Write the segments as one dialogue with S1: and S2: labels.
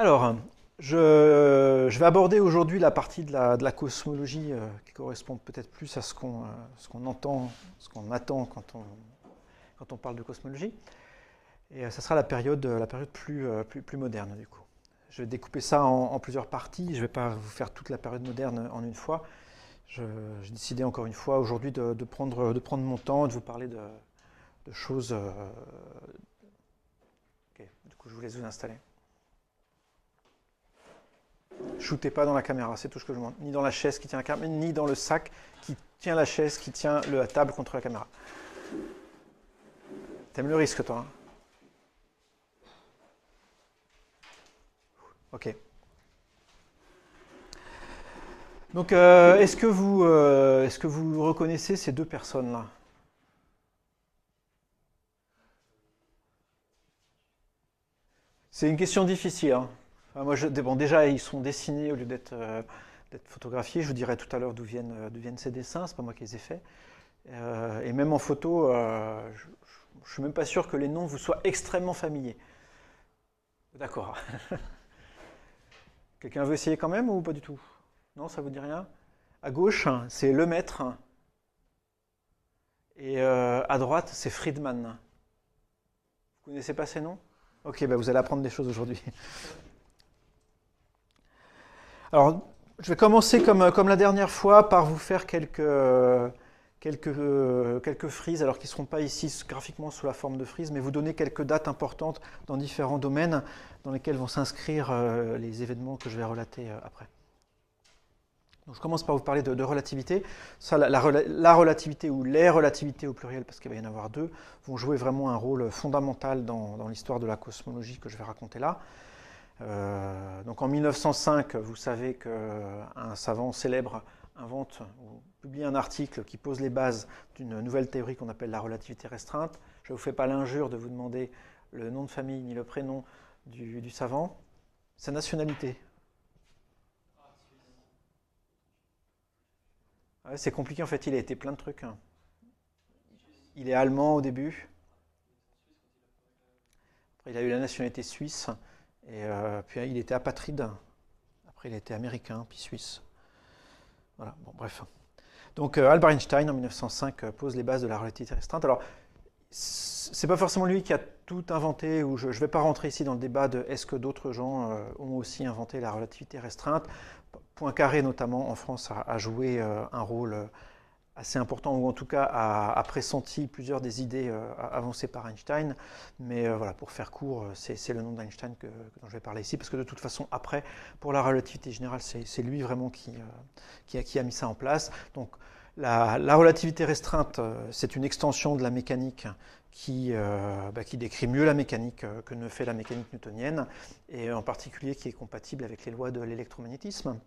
S1: Alors, je vais aborder aujourd'hui la partie de la cosmologie qui correspond peut-être plus à ce qu'on entend, ce qu'on attend quand on parle de cosmologie. Et ça sera la période plus moderne, du coup. Je vais découper ça en plusieurs parties. Je ne vais pas vous faire toute la période moderne en une fois. J'ai décidé encore une fois aujourd'hui de prendre mon temps et de vous parler de choses. Ok, du coup, je vous laisse vous installer. Shootez pas dans la caméra, c'est tout ce que je demande. Ni dans la chaise qui tient la caméra, ni dans le sac qui tient la chaise, qui tient la table contre la caméra. T'aimes le risque, toi, hein? Ok. Donc, est-ce que vous reconnaissez ces deux personnes-là? C'est une question difficile, hein. Enfin, moi, bon, déjà, ils sont dessinés au lieu d'être photographiés. Je vous dirai tout à l'heure d'où viennent ces dessins. C'est pas moi qui les ai faits. Et même en photo, je ne suis même pas sûr que les noms vous soient extrêmement familiers. D'accord. Quelqu'un veut essayer quand même ou pas du tout? Non, ça vous dit rien? À gauche, c'est Lemaître. Et à droite, c'est Friedman. Vous connaissez pas ces noms? Ok, bah vous allez apprendre des choses aujourd'hui. Alors, je vais commencer comme la dernière fois par vous faire quelques frises, alors qui ne seront pas ici graphiquement sous la forme de frises, mais vous donner quelques dates importantes dans différents domaines dans lesquels vont s'inscrire les événements que je vais relater après. Donc, je commence par vous parler de relativité. Ça, la relativité ou les relativités au pluriel, parce qu'il va y en avoir deux, vont jouer vraiment un rôle fondamental dans l'histoire de la cosmologie que je vais raconter là. Donc en 1905, vous savez qu'un savant célèbre invente ou publie un article qui pose les bases d'une nouvelle théorie qu'on appelle la relativité restreinte. Je ne vous fais pas l'injure de vous demander le nom de famille ni le prénom du savant. Sa nationalité. Ouais, c'est compliqué en fait, il a été plein de trucs, hein. Il est allemand au début, après il a eu la nationalité suisse, et puis il était apatride, après il a été américain, puis suisse. Voilà, bon, bref. Donc Albert Einstein en 1905 pose les bases de la relativité restreinte. Alors, c'est pas forcément lui qui a tout inventé, ou je ne vais pas rentrer ici dans le débat de est-ce que d'autres gens ont aussi inventé la relativité restreinte. Poincaré notamment en France a joué un rôle assez important, ou en tout cas a pressenti plusieurs des idées avancées par Einstein. Mais voilà, pour faire court, c'est le nom d'Einstein dont je vais parler ici, parce que de toute façon, après, pour la relativité générale, c'est lui vraiment qui a mis ça en place. Donc la relativité restreinte, c'est une extension de la mécanique qui décrit mieux la mécanique que ne fait la mécanique newtonienne, et en particulier qui est compatible avec les lois de l'électromagnétisme.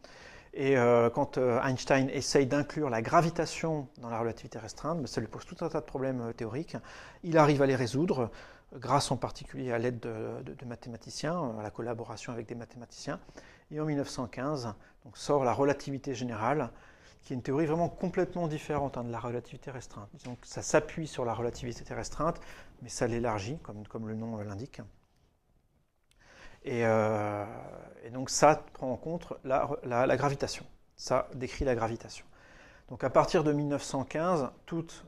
S1: Et quand Einstein essaye d'inclure la gravitation dans la relativité restreinte, ça lui pose tout un tas de problèmes théoriques. Il arrive à les résoudre, grâce en particulier à l'aide de mathématiciens, à la collaboration avec des mathématiciens. Et en 1915, donc, sort la relativité générale, qui est une théorie vraiment complètement différente de la relativité restreinte. Donc ça s'appuie sur la relativité restreinte, mais ça l'élargit, comme le nom l'indique. Et donc ça prend en compte la gravitation. Ça décrit la gravitation. Donc à partir de 1915, toute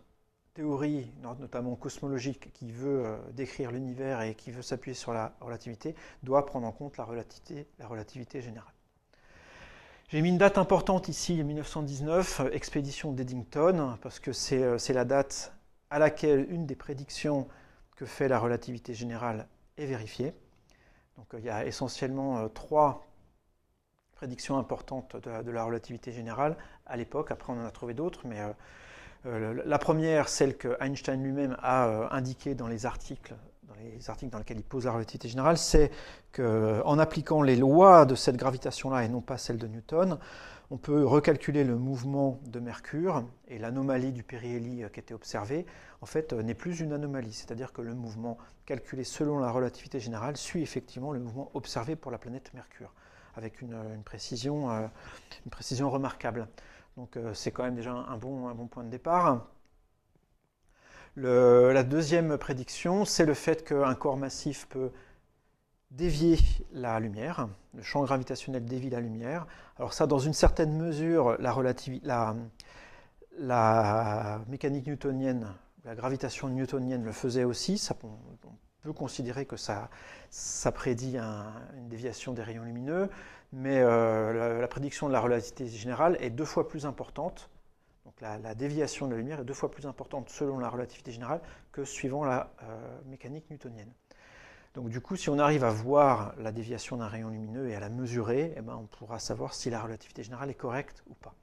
S1: théorie, notamment cosmologique, qui veut décrire l'univers et qui veut s'appuyer sur la relativité, doit prendre en compte la relativité générale. J'ai mis une date importante ici, 1919, expédition d'Eddington, parce que c'est la date à laquelle une des prédictions que fait la relativité générale est vérifiée. Donc il y a essentiellement trois prédictions importantes de la relativité générale à l'époque. Après, on en a trouvé d'autres, mais la première, celle que Einstein lui-même a indiquée dans les articles dans lesquels il pose la relativité générale, c'est qu'en appliquant les lois de cette gravitation-là et non pas celles de Newton, on peut recalculer le mouvement de Mercure, et l'anomalie du périhélie qui était observée, en fait, n'est plus une anomalie. C'est-à-dire que le mouvement calculé selon la relativité générale suit effectivement le mouvement observé pour la planète Mercure, avec une précision remarquable. Donc c'est quand même déjà un bon point de départ. La deuxième prédiction, c'est le fait qu'un corps massif peut dévier la lumière. Le champ gravitationnel dévie la lumière. Alors ça, dans une certaine mesure, la mécanique newtonienne, la gravitation newtonienne le faisait aussi. On peut considérer que ça prédit une déviation des rayons lumineux, mais la prédiction de la relativité générale est 2 fois plus importante. Donc la déviation de la lumière est 2 fois plus importante selon la relativité générale que suivant la mécanique newtonienne. Donc du coup, si on arrive à voir la déviation d'un rayon lumineux et à la mesurer, eh ben, on pourra savoir si la relativité générale est correcte ou pas.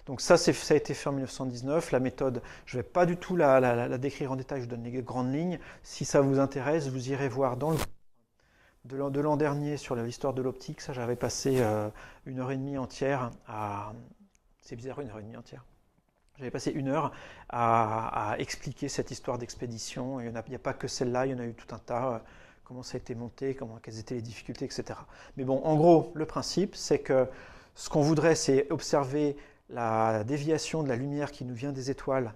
S1: Donc ça a été fait en 1919. La méthode, je ne vais pas du tout la décrire en détail, je vous donne les grandes lignes. Si ça vous intéresse, vous irez voir dans de l'an dernier sur l'histoire de l'optique. Ça, j'avais passé 1h30 entière à... C'est bizarre, 1h30 entière. J'avais passé 1 heure à expliquer cette histoire d'expédition. Il n'y a pas que celle-là, il y en a eu tout un tas. Comment ça a été monté, quelles étaient les difficultés, etc. Mais bon, en gros, le principe, c'est que ce qu'on voudrait, c'est observer la déviation de la lumière qui nous vient des étoiles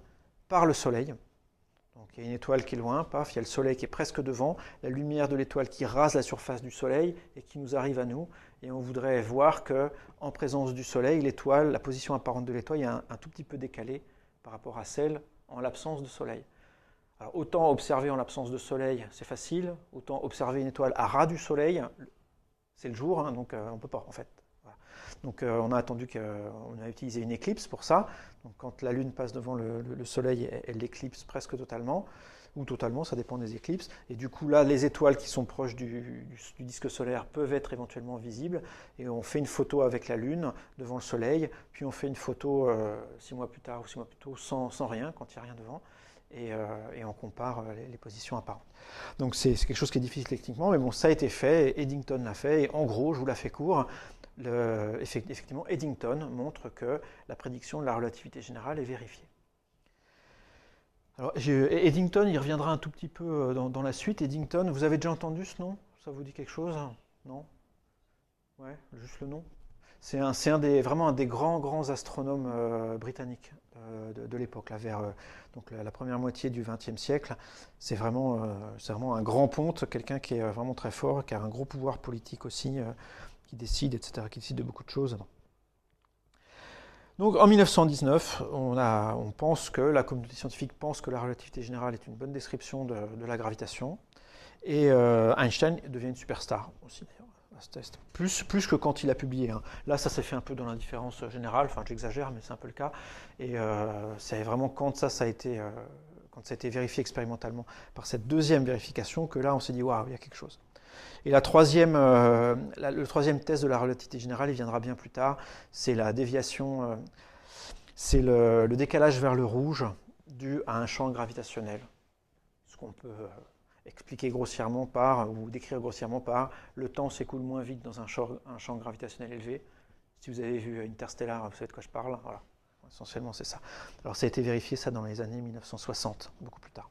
S1: par le Soleil. Donc il y a une étoile qui est loin, paf, il y a le Soleil qui est presque devant, la lumière de l'étoile qui rase la surface du Soleil et qui nous arrive à nous. Et on voudrait voir qu'en présence du Soleil, l'étoile, la position apparente de l'étoile est un tout petit peu décalée par rapport à celle en l'absence de Soleil. Alors, autant observer en l'absence de Soleil, c'est facile, autant observer une étoile à ras du Soleil, c'est le jour, hein, donc on ne peut pas en fait. Voilà. Donc on a attendu qu'on a utilisé une éclipse pour ça. Donc, quand la Lune passe devant le Soleil, elle l'éclipse presque totalement, ou totalement, ça dépend des éclipses. Et du coup là, les étoiles qui sont proches du disque solaire peuvent être éventuellement visibles. Et on fait une photo avec la Lune devant le Soleil, puis on fait une photo 6 mois plus tard ou 6 mois plus tôt sans rien, quand il n'y a rien devant. Et on compare les positions apparentes. Donc c'est quelque chose qui est difficile techniquement, mais bon, ça a été fait, Eddington l'a fait, et en gros, je vous la fais court, effectivement, Eddington montre que la prédiction de la relativité générale est vérifiée. Alors, Eddington, il reviendra un tout petit peu dans la suite. Eddington, vous avez déjà entendu ce nom? Ça vous dit quelque chose? Non? Ouais, juste le nom. C'est vraiment un des grands astronomes britanniques de l'époque, là, vers donc la première moitié du XXe siècle. C'est vraiment un grand ponte, quelqu'un qui est vraiment très fort, qui a un gros pouvoir politique aussi, qui décide, etc., qui décide de beaucoup de choses. Donc en 1919, on pense que la communauté scientifique pense que la relativité générale est une bonne description de la gravitation, et Einstein devient une superstar aussi, d'ailleurs. Plus que quand il a publié. Hein. Là, ça s'est fait un peu dans l'indifférence générale, enfin j'exagère, mais c'est un peu le cas. Et c'est vraiment quand ça a été vérifié expérimentalement par cette deuxième vérification que là, on s'est dit, waouh, il y a quelque chose. Et le troisième test de la relativité générale, il viendra bien plus tard, c'est la déviation, c'est le décalage vers le rouge dû à un champ gravitationnel. Ce qu'on peut expliquer grossièrement ou décrire grossièrement par le temps s'écoule moins vite dans un champ gravitationnel élevé. Si vous avez vu Interstellar, vous savez de quoi je parle. Voilà. Essentiellement, c'est ça. Alors, ça a été vérifié, ça, dans les années 1960, beaucoup plus tard.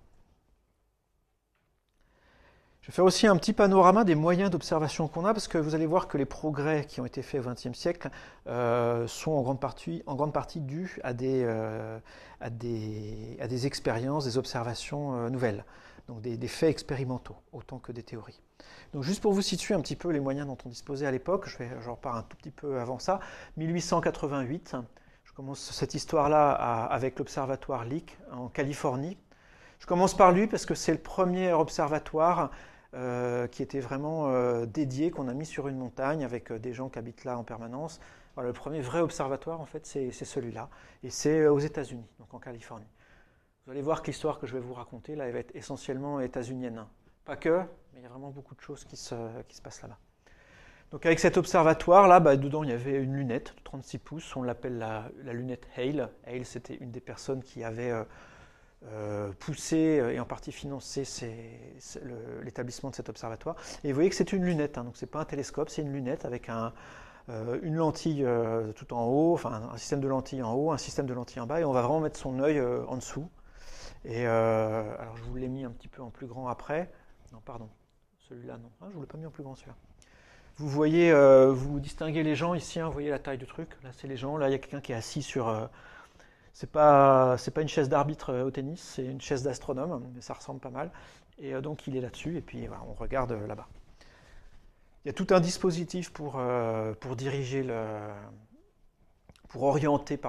S1: Je vais faire aussi un petit panorama des moyens d'observation qu'on a, parce que vous allez voir que les progrès qui ont été faits au XXe siècle sont en grande partie dus à des expériences, des observations nouvelles. Donc des faits expérimentaux, autant que des théories. Donc juste pour vous situer un petit peu les moyens dont on disposait à l'époque, je repars un tout petit peu avant ça, 1888, je commence cette histoire-là avec l'observatoire Lick en Californie. Je commence par lui parce que c'est le premier observatoire qui était vraiment dédié, qu'on a mis sur une montagne avec des gens qui habitent là en permanence. Voilà, le premier vrai observatoire, en fait, c'est celui-là. Et c'est aux États-Unis, donc en Californie. Vous allez voir que l'histoire que je vais vous raconter, là, elle va être essentiellement états-unienne. Pas que, mais il y a vraiment beaucoup de choses qui se passent là-bas. Donc avec cet observatoire-là, dedans, il y avait une lunette de 36 pouces. On l'appelle la lunette Hale. Hale, c'était une des personnes qui avait poussé et en partie financé l'établissement de cet observatoire. Et vous voyez que c'est une lunette, hein, donc c'est pas un télescope, c'est une lunette avec une lentille tout en haut, enfin un système de lentilles en haut, un système de lentilles en bas, et on va vraiment mettre son œil en dessous. Et alors je vous l'ai mis un petit peu en plus grand après. Non, pardon, celui-là non. Ah, je ne vous l'ai pas mis en plus grand celui-là. Vous voyez, vous distinguez les gens ici, hein, vous voyez la taille du truc. Là, c'est les gens. Là, il y a quelqu'un qui est assis sur. C'est pas une chaise d'arbitre au tennis, c'est une chaise d'astronome, mais ça ressemble pas mal. Et donc il est là-dessus, et puis voilà, on regarde là-bas. Il y a tout un dispositif pour diriger pour orienter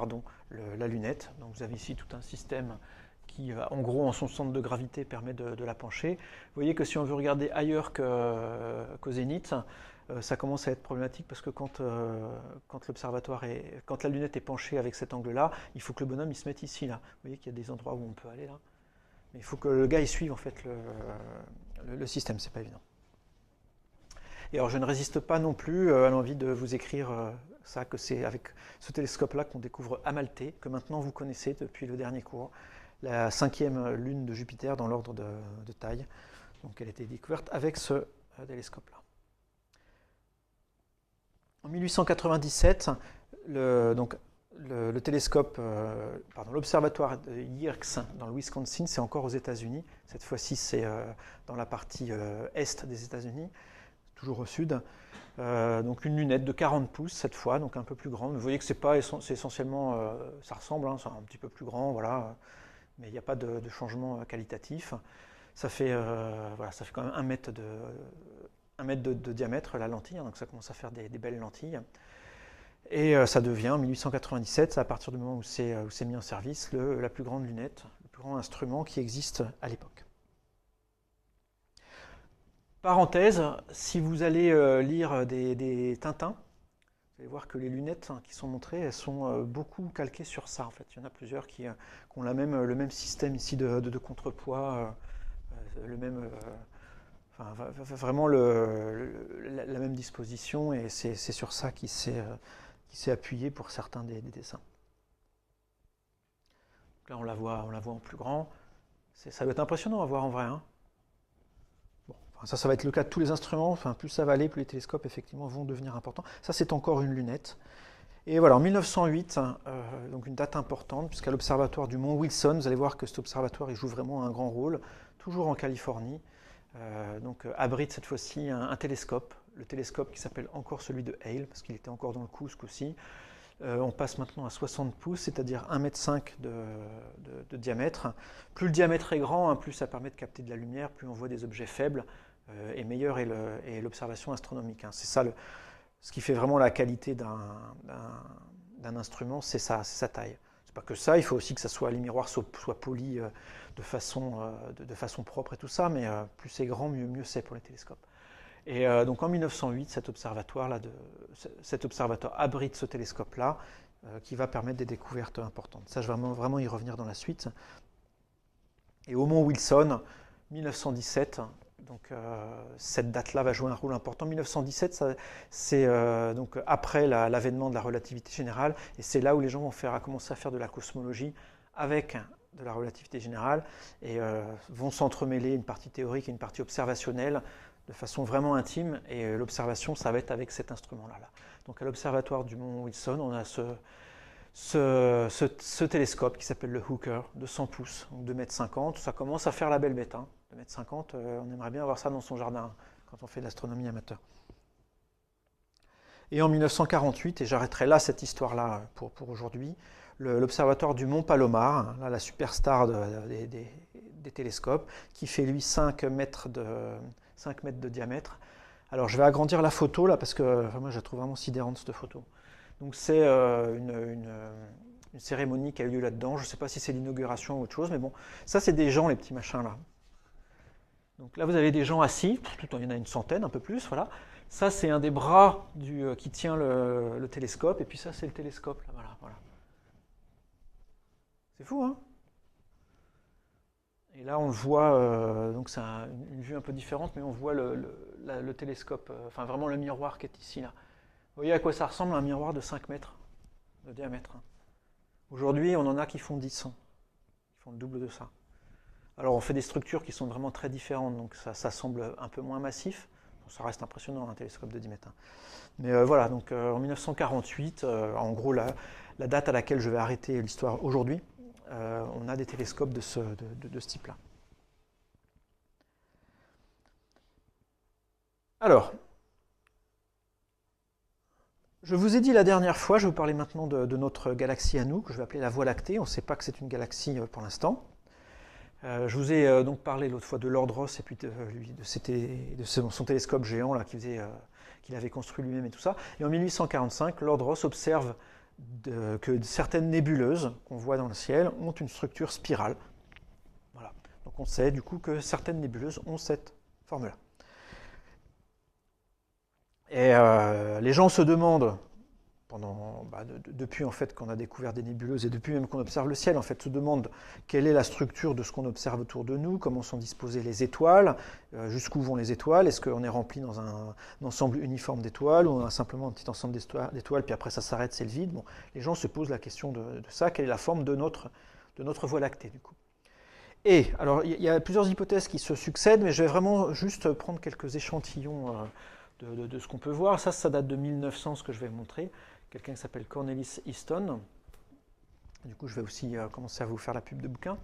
S1: la lunette. Donc vous avez ici tout un système qui, en gros, en son centre de gravité, permet de la pencher. Vous voyez que si on veut regarder ailleurs qu'au zénith, ça commence à être problématique parce que quand la lunette est penchée avec cet angle-là, il faut que le bonhomme il se mette ici, là. Vous voyez qu'il y a des endroits où on peut aller là. Mais il faut que le gars il suive en fait le système, c'est pas évident. Et alors je ne résiste pas non plus à l'envie de vous écrire ça, que c'est avec ce télescope-là qu'on découvre Amalthée, que maintenant vous connaissez depuis le dernier cours, la 5e lune de Jupiter dans l'ordre de taille. Donc elle a été découverte avec ce télescope-là. En 1897, le télescope, l'observatoire de Yerkes dans le Wisconsin, c'est encore aux États-Unis. Cette fois-ci, c'est dans la partie est des États-Unis, toujours au sud. Donc une lunette de 40 pouces cette fois, donc un peu plus grande. Vous voyez que c'est essentiellement, ça ressemble, hein, c'est un petit peu plus grand, voilà, mais il n'y a pas de changement qualitatif. Ça fait quand même 1 mètre de diamètre la lentille, hein, donc ça commence à faire des belles lentilles. Et ça devient, en 1897, à partir du moment où c'est mis en service, la plus grande lunette, le plus grand instrument qui existe à l'époque. Parenthèse, si vous allez lire des Tintins, vous allez voir que les lunettes qui sont montrées, elles sont beaucoup calquées sur ça. En fait, il y en a plusieurs qui ont le même système ici de contrepoids, vraiment la même disposition, et c'est sur ça qui s'est appuyé pour certains des dessins. Donc là, on la voit en plus grand. Ça doit être impressionnant à voir en vrai, hein. Ça va être le cas de tous les instruments. Enfin, plus ça va aller, plus les télescopes, effectivement, vont devenir importants. Ça, c'est encore une lunette. Et voilà, en 1908, donc une date importante, puisqu'à l'observatoire du Mont Wilson, vous allez voir que cet observatoire il joue vraiment un grand rôle, toujours en Californie. Donc abrite cette fois-ci un télescope, le télescope qui s'appelle encore celui de Hale, parce qu'il était encore dans le coup ce coup-ci. On passe maintenant à 60 pouces, c'est-à-dire 1,5 m de diamètre. Plus le diamètre est grand, hein, plus ça permet de capter de la lumière, plus on voit des objets faibles, et meilleure est l'observation astronomique, hein. C'est ça ce qui fait vraiment la qualité d'un instrument, c'est sa taille. C'est pas que ça, il faut aussi que les miroirs soient polis de façon propre et tout ça, mais plus c'est grand, mieux c'est pour les télescopes. Et donc en 1908, cet observatoire abrite ce télescope-là, qui va permettre des découvertes importantes. Ça, je vais vraiment y revenir dans la suite. Et au Mont Wilson, 1917, donc cette date-là va jouer un rôle important. 1917, c'est donc après l'avènement de la relativité générale, et c'est là où les gens vont commencer à faire de la cosmologie avec de la relativité générale, et vont s'entremêler une partie théorique et une partie observationnelle de façon vraiment intime, et l'observation, ça va être avec cet instrument-là. Donc à l'observatoire du Mont Wilson, on a ce télescope qui s'appelle le Hooker, de 100 pouces, donc 2,50 m. Ça commence à faire la belle bête, hein. 2,50 m, on aimerait bien avoir ça dans son jardin quand on fait de l'astronomie amateur. Et en 1948, et j'arrêterai là cette histoire-là pour aujourd'hui, l'observatoire du Mont Palomar, là, la superstar des télescopes, qui fait lui 5 mètres de diamètre. Alors je vais agrandir la photo là parce que moi je la trouve vraiment sidérante cette photo. Donc c'est une cérémonie qui a eu lieu là-dedans. Je ne sais pas si c'est l'inauguration ou autre chose, mais bon, ça c'est des gens, les petits machins là. Donc là vous avez des gens assis, il y en a une centaine, un peu plus, voilà. Ça c'est un des bras qui tient le télescope, et puis ça c'est le télescope là, voilà. C'est fou, hein? Et là, on le voit, donc c'est une vue un peu différente, mais on voit le télescope, enfin vraiment le miroir qui est ici, là. Vous voyez à quoi ça ressemble, un miroir de 5 mètres de diamètre. Aujourd'hui, on en a qui font 10 ans, qui font le double de ça. Alors, on fait des structures qui sont vraiment très différentes, donc ça semble un peu moins massif. Bon, ça reste impressionnant, un télescope de 10 mètres. Mais voilà, donc en 1948, en gros, la date à laquelle je vais arrêter l'histoire aujourd'hui, on a des télescopes de ce type-là. Alors, je vous ai dit la dernière fois, je vais vous parler maintenant de notre galaxie à nous, que je vais appeler la Voie lactée. On ne sait pas que c'est une galaxie pour l'instant. Je vous ai donc parlé l'autre fois de Lord Rosse et puis de son télescope géant là, qu'il avait construit lui-même et tout ça. Et en 1845, Lord Rosse observe que certaines nébuleuses qu'on voit dans le ciel ont une structure spirale. Voilà. Donc on sait du coup que certaines nébuleuses ont cette forme-là. Et les gens se demandent, depuis en fait qu'on a découvert des nébuleuses et depuis même qu'on observe le ciel, en fait, se demandent quelle est la structure de ce qu'on observe autour de nous, comment sont disposées les étoiles, jusqu'où vont les étoiles, est-ce qu'on est rempli dans un ensemble uniforme d'étoiles ou on a simplement un petit ensemble d'étoiles, puis après ça s'arrête, c'est le vide. Bon, les gens se posent la question de ça, quelle est la forme de notre Voie lactée du coup. Et alors il y a plusieurs hypothèses qui se succèdent, mais je vais vraiment juste prendre quelques échantillons de ce qu'on peut voir. Ça date de 1900, ce que je vais vous montrer. Quelqu'un qui s'appelle Cornelis Easton. Du coup, je vais aussi commencer à vous faire la pub de bouquin.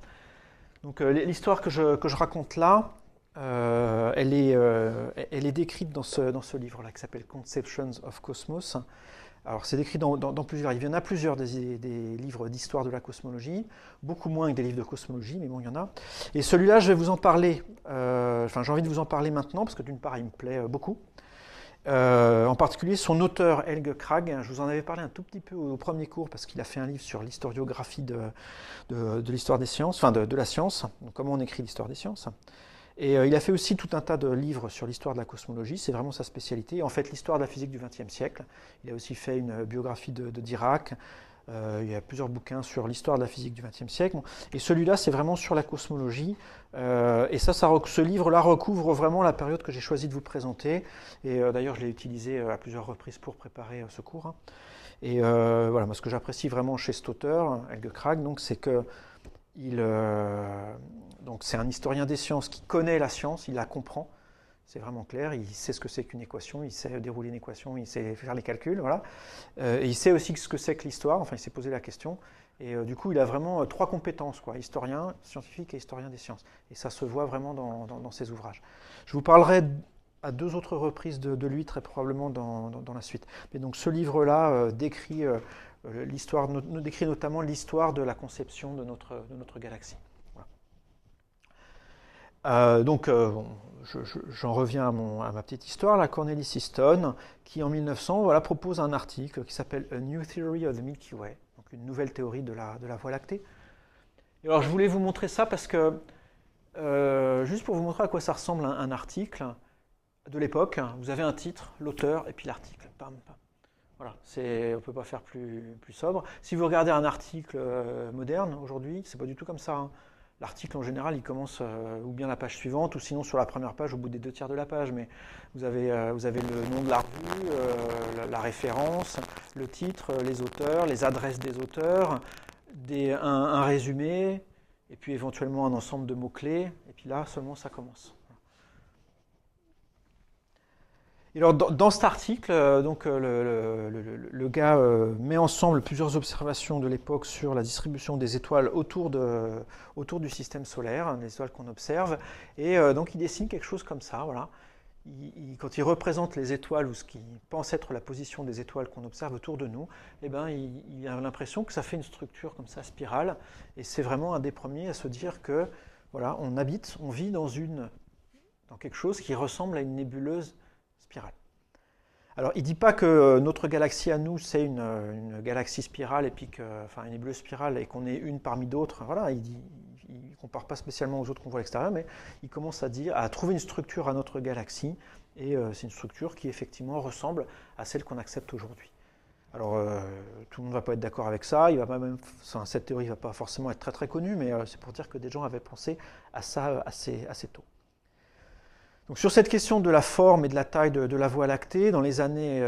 S1: Donc, l'histoire que je raconte là, elle est décrite dans ce livre-là qui s'appelle Conceptions of Cosmos. Alors, c'est décrit dans plusieurs livres. Il y en a plusieurs des livres d'histoire de la cosmologie, beaucoup moins que des livres de cosmologie, mais bon, il y en a. Et celui-là, je vais vous en parler. J'ai envie de vous en parler maintenant parce que d'une part, il me plaît beaucoup. En particulier son auteur Helge Krag, je vous en avais parlé un tout petit peu au premier cours parce qu'il a fait un livre sur l'historiographie de l'histoire des sciences, enfin de la science, donc comment on écrit l'histoire des sciences. Et il a fait aussi tout un tas de livres sur l'histoire de la cosmologie, c'est vraiment sa spécialité. En fait, l'histoire de la physique du XXe siècle. Il a aussi fait une biographie de Dirac. Il y a plusieurs bouquins sur l'histoire de la physique du XXe siècle. Et celui-là, c'est vraiment sur la cosmologie. Et ce livre-là recouvre vraiment la période que j'ai choisi de vous présenter. Et d'ailleurs, je l'ai utilisé à plusieurs reprises pour préparer ce cours. Et voilà, moi, ce que j'apprécie vraiment chez cet auteur, Helge Krag, c'est que c'est un historien des sciences qui connaît la science, il la comprend. C'est vraiment clair, il sait ce que c'est qu'une équation, il sait dérouler une équation, il sait faire les calculs, voilà. Et il sait aussi ce que c'est que l'histoire, enfin il s'est posé la question. Et du coup, il a vraiment trois compétences, quoi, historien, scientifique et historien des sciences. Et ça se voit vraiment dans ses ouvrages. Je vous parlerai à deux autres reprises de lui, très probablement dans la suite. Mais donc ce livre-là décrit notamment l'histoire de la conception de notre galaxie. Voilà. J'en reviens à ma petite histoire, la Cornelis Easton, qui en 1900 propose un article qui s'appelle A New Theory of the Milky Way, donc une nouvelle théorie de la Voie lactée. Et alors je voulais vous montrer ça parce que, juste pour vous montrer à quoi ça ressemble un article de l'époque, vous avez un titre, l'auteur et puis l'article. Pam, pam. Voilà, on ne peut pas faire plus sobre. Si vous regardez un article moderne aujourd'hui, c'est pas du tout comme ça. Hein. L'article en général, il commence ou bien la page suivante, ou sinon sur la première page au bout des 2/3 de la page. Mais vous avez le nom de la revue, la référence, le titre, les auteurs, les adresses des auteurs, un résumé, et puis éventuellement un ensemble de mots-clés. Et puis là, seulement ça commence. Et alors, dans cet article, le gars met ensemble plusieurs observations de l'époque sur la distribution des étoiles autour du système solaire, les étoiles qu'on observe, et donc il dessine quelque chose comme ça, voilà. Quand il représente les étoiles ou ce qu'il pense être la position des étoiles qu'on observe autour de nous, eh ben, il a l'impression que ça fait une structure comme ça, spirale, et c'est vraiment un des premiers à se dire que voilà, on vit dans quelque chose qui ressemble à une nébuleuse spirale. Alors, il ne dit pas que notre galaxie à nous, c'est une galaxie spirale, et puis une nébuleuse spirale, et qu'on est une parmi d'autres. Voilà, il ne compare pas spécialement aux autres qu'on voit à l'extérieur, mais il commence à trouver une structure à notre galaxie, et c'est une structure qui effectivement ressemble à celle qu'on accepte aujourd'hui. Alors, tout le monde ne va pas être d'accord avec ça, cette théorie ne va pas forcément être très très connue, mais c'est pour dire que des gens avaient pensé à ça assez tôt. Donc sur cette question de la forme et de la taille de la Voie lactée, dans les années,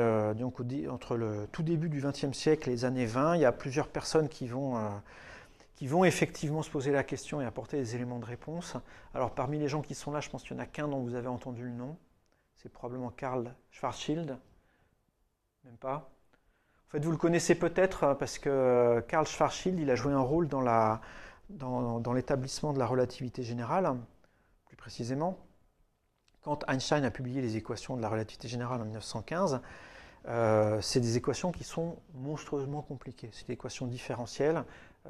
S1: entre le tout début du XXe siècle et les années 20, il y a plusieurs personnes qui vont effectivement se poser la question et apporter des éléments de réponse. Alors parmi les gens qui sont là, je pense qu'il n'y en a qu'un dont vous avez entendu le nom. C'est probablement Karl Schwarzschild. Même pas. En fait, vous le connaissez peut-être parce que Karl Schwarzschild, il a joué un rôle dans l'établissement de la relativité générale, plus précisément. Quand Einstein a publié les équations de la relativité générale en 1915, c'est des équations qui sont monstrueusement compliquées. C'est des équations différentielles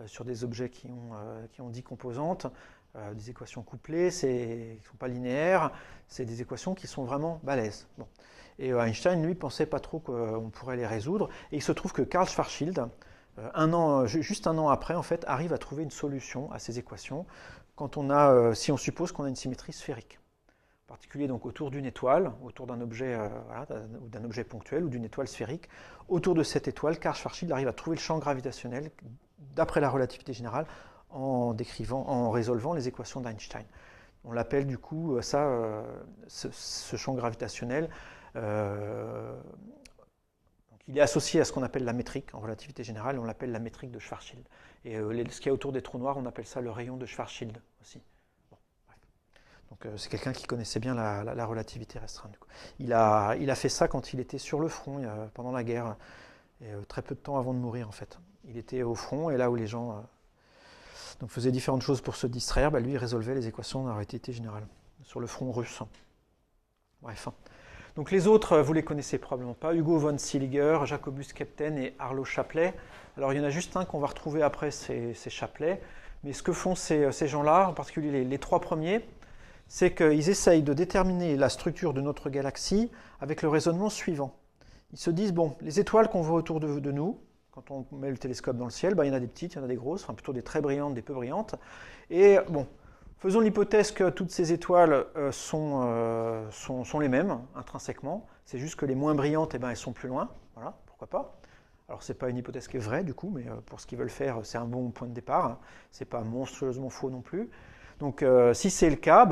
S1: sur des objets qui ont 10 composantes, des équations couplées, qui ne sont pas linéaires, c'est des équations qui sont vraiment balèzes. Bon. Et Einstein, lui, pensait pas trop qu'on pourrait les résoudre, et il se trouve que Karl Schwarzschild, juste un an après, en fait, arrive à trouver une solution à ces équations si on suppose qu'on a une symétrie sphérique. En particulier donc autour d'une étoile, autour d'un objet, d'un objet ponctuel ou d'une étoile sphérique. Autour de cette étoile, Karl Schwarzschild arrive à trouver le champ gravitationnel d'après la relativité générale en résolvant les équations d'Einstein. On l'appelle du coup ce champ gravitationnel. Il est associé à ce qu'on appelle la métrique en relativité générale, on l'appelle la métrique de Schwarzschild. Et ce qu'il y a autour des trous noirs, on appelle ça le rayon de Schwarzschild aussi. Bon, donc c'est quelqu'un qui connaissait bien la relativité restreinte. Il a fait ça quand il était sur le front, pendant la guerre, et très peu de temps avant de mourir en fait. Il était au front et là où les gens donc faisaient différentes choses pour se distraire, lui il résolvait les équations de la relativité générale sur le front russe. Bref. Donc les autres, vous ne les connaissez probablement pas, Hugo von Seeliger, Jacobus Kapteyn et Arlo Shapley. Alors il y en a juste un qu'on va retrouver après, c'est Shapley. Mais ce que font ces gens-là, en particulier les trois premiers, c'est qu'ils essayent de déterminer la structure de notre galaxie avec le raisonnement suivant. Ils se disent, bon, les étoiles qu'on voit autour de nous, quand on met le télescope dans le ciel, il y en a des petites, il y en a des grosses, enfin plutôt des très brillantes, des peu brillantes. Et bon, faisons l'hypothèse que toutes ces étoiles sont les mêmes, intrinsèquement. C'est juste que les moins brillantes, elles sont plus loin. Voilà, pourquoi pas. Alors, ce n'est pas une hypothèse qui est vraie, du coup, mais pour ce qu'ils veulent faire, c'est un bon point de départ. Ce n'est pas monstrueusement faux non plus. Donc, si c'est le cas,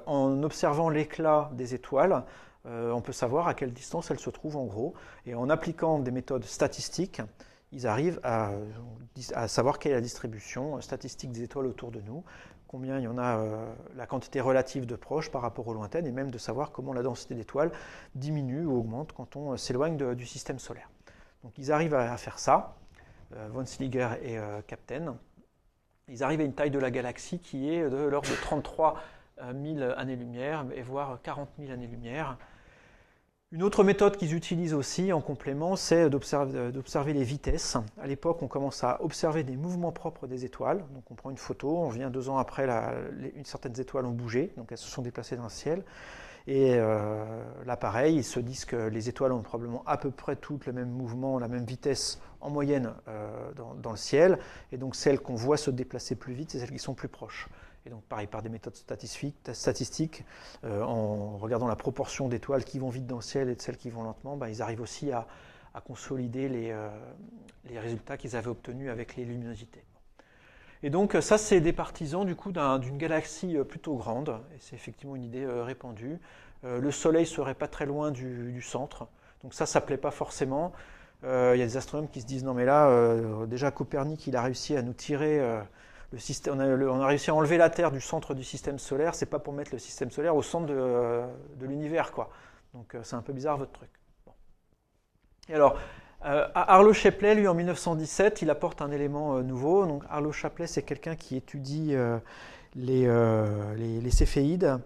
S1: en observant l'éclat des étoiles, on peut savoir à quelle distance elles se trouvent, en gros. Et en appliquant des méthodes statistiques, ils arrivent à savoir quelle est la distribution statistique des étoiles autour de nous, combien il y en a, la quantité relative de proches par rapport aux lointaines, et même de savoir comment la densité d'étoiles diminue ou augmente quand on s'éloigne du système solaire. Donc ils arrivent à faire ça, von Seeliger et Kapteyn. Ils arrivent à une taille de la galaxie qui est de l'ordre de 33 000 années-lumière, et voire 40 000 années-lumière. Une autre méthode qu'ils utilisent aussi en complément, c'est d'observer les vitesses. À l'époque, on commence à observer des mouvements propres des étoiles. Donc on prend une photo, on vient 2 ans après, certaines étoiles ont bougé, donc elles se sont déplacées dans le ciel. Et là, pareil, ils se disent que les étoiles ont probablement à peu près toutes le même mouvement, la même vitesse en moyenne dans le ciel. Et donc celles qu'on voit se déplacer plus vite, c'est celles qui sont plus proches. Et donc pareil, par des méthodes statistiques, en regardant la proportion d'étoiles qui vont vite dans le ciel et de celles qui vont lentement, ils arrivent aussi à consolider les résultats qu'ils avaient obtenus avec les luminosités. Et donc ça, c'est des partisans du coup d'une galaxie plutôt grande, et c'est effectivement une idée répandue. Le Soleil serait pas très loin du centre, donc ça plaît pas forcément. Il y a des astronomes qui se disent non mais là, déjà Copernic, il a réussi à nous tirer le système, on a réussi à enlever la Terre du centre du système solaire, c'est pas pour mettre le système solaire au centre de l'univers, quoi. Donc c'est un peu bizarre votre truc. Bon. Et alors, Arlo Shapley, lui, en 1917, il apporte un élément nouveau. Donc, Arlo Shapley, c'est quelqu'un qui étudie les céphéides.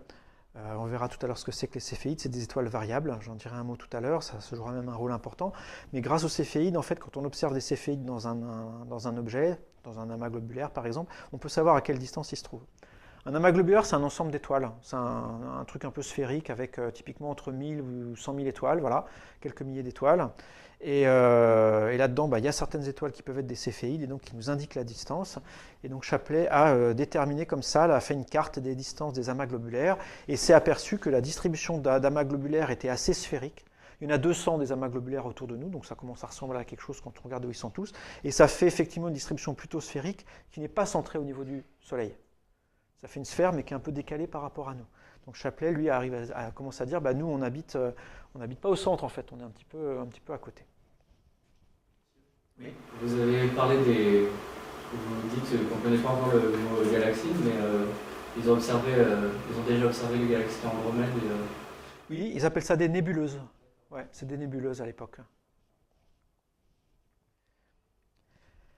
S1: On verra tout à l'heure ce que c'est que les céphéides. C'est des étoiles variables. J'en dirai un mot tout à l'heure. Ça jouera même un rôle important. Mais grâce aux céphéides, en fait, quand on observe des céphéides dans un objet, dans un amas globulaire, par exemple, on peut savoir à quelle distance il se trouve. Un amas globulaire, c'est un ensemble d'étoiles. C'est un truc un peu sphérique avec typiquement entre 1000 ou 100 000 étoiles, voilà, quelques milliers d'étoiles. Et là-dedans, il y a certaines étoiles qui peuvent être des céphéides et donc qui nous indiquent la distance. Et donc Shapley a déterminé comme ça, a fait une carte des distances des amas globulaires et s'est aperçu que la distribution d'amas globulaires était assez sphérique. Il y en a 200 des amas globulaires autour de nous, donc ça commence à ressembler à quelque chose quand on regarde où ils sont tous. Et ça fait effectivement une distribution plutôt sphérique qui n'est pas centrée au niveau du Soleil. Ça fait une sphère, mais qui est un peu décalée par rapport à nous. Donc Shapley, lui, arrive à commencer à dire, nous, on n'habite pas au centre, en fait, on est un petit peu à côté.
S2: Oui, vous avez parlé vous dites qu'on ne connaît pas encore le mot galaxie, mais ils ont déjà observé les galaxies Andromède.
S1: Oui, ils appellent ça des nébuleuses. Ouais, c'est des nébuleuses à l'époque.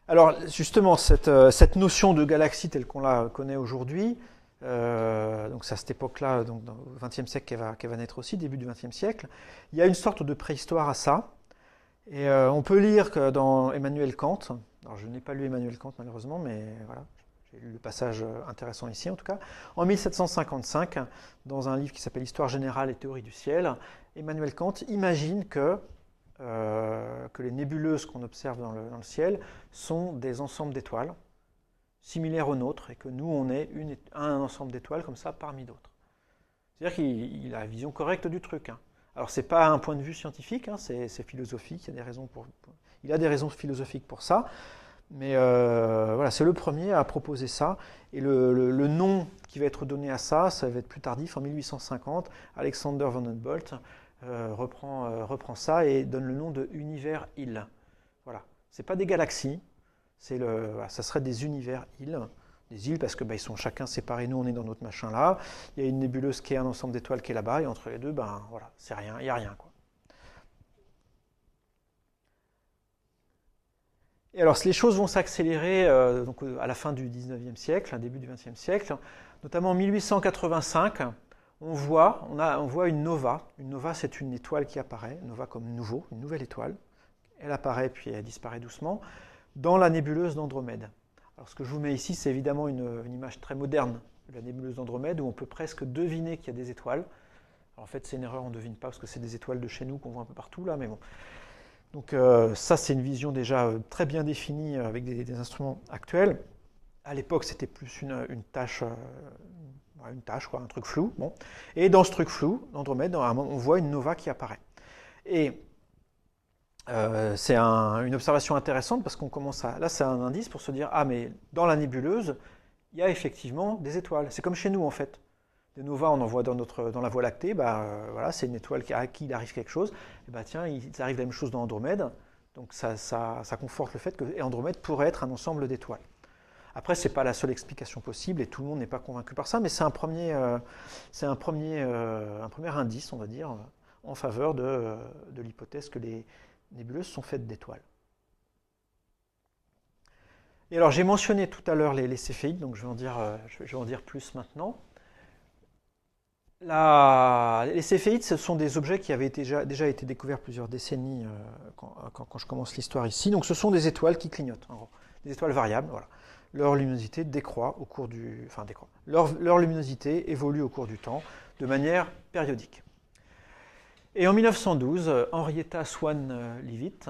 S1: Alors justement, cette notion de galaxie telle qu'on la connaît aujourd'hui, donc c'est à cette époque-là, donc dans le XXe siècle qu'elle va naître aussi, début du XXe siècle, il y a une sorte de préhistoire à ça. Et on peut lire que dans Emmanuel Kant, Alors je n'ai pas lu Emmanuel Kant malheureusement, mais voilà, j'ai lu le passage intéressant ici en tout cas. En 1755, dans un livre qui s'appelle Histoire générale et théorie du ciel, Emmanuel Kant imagine que les nébuleuses qu'on observe dans le ciel sont des ensembles d'étoiles similaires aux nôtres et que nous on est un ensemble d'étoiles comme ça parmi d'autres. C'est-à-dire qu'il a la vision correcte du truc. Alors c'est pas un point de vue scientifique, c'est philosophique, il a des raisons philosophiques pour ça, mais voilà, c'est le premier à proposer ça. Et le nom qui va être donné à ça, ça va être plus tardif, en 1850, Alexander von Humboldt reprend ça et donne le nom de univers-île. Voilà, c'est pas des galaxies, ça serait des univers-îles. Des îles parce que ils sont chacun séparés, nous on est dans notre machin là, il y a une nébuleuse qui est un ensemble d'étoiles qui est là-bas, et entre les deux, voilà, c'est rien, il n'y a rien quoi. Et alors les choses vont s'accélérer donc, à la fin du 19e siècle, début du 20e siècle, notamment en 1885, on voit une nova. Une nova c'est une étoile qui apparaît, nova comme nouveau, une nouvelle étoile, elle apparaît puis elle disparaît doucement, dans la nébuleuse d'Andromède. Alors ce que je vous mets ici, c'est évidemment une image très moderne de la nébuleuse d'Andromède, où on peut presque deviner qu'il y a des étoiles. Alors, en fait, c'est une erreur, on ne devine pas, parce que c'est des étoiles de chez nous qu'on voit un peu partout, là, mais bon. Donc ça, c'est une vision déjà très bien définie avec des instruments actuels. À l'époque, c'était plus une tâche, un truc flou. Bon. Et dans ce truc flou, d'Andromède, on voit une nova qui apparaît. Et c'est une observation intéressante parce qu'on commence à... Là, c'est un indice pour se dire, mais dans la nébuleuse, il y a effectivement des étoiles. C'est comme chez nous, en fait. Des novas, on en voit dans la Voie lactée, voilà, c'est une étoile à qui il arrive quelque chose. Et tiens, il arrive la même chose dans Andromède. Donc ça conforte le fait que Andromède pourrait être un ensemble d'étoiles. Après, ce n'est pas la seule explication possible et tout le monde n'est pas convaincu par ça, mais c'est un premier indice, on va dire, en faveur de l'hypothèse que les nébuleuses sont faites d'étoiles. Et alors j'ai mentionné tout à l'heure les céphéides, donc je vais en dire plus maintenant. Les céphéides, ce sont des objets qui avaient déjà été découverts plusieurs décennies quand je commence l'histoire ici. Donc ce sont des étoiles qui clignotent, en gros. Des étoiles variables, voilà. Leur luminosité décroît au cours du... Enfin, décroît. Leur luminosité évolue au cours du temps de manière périodique. Et en 1912, Henrietta Swan Leavitt,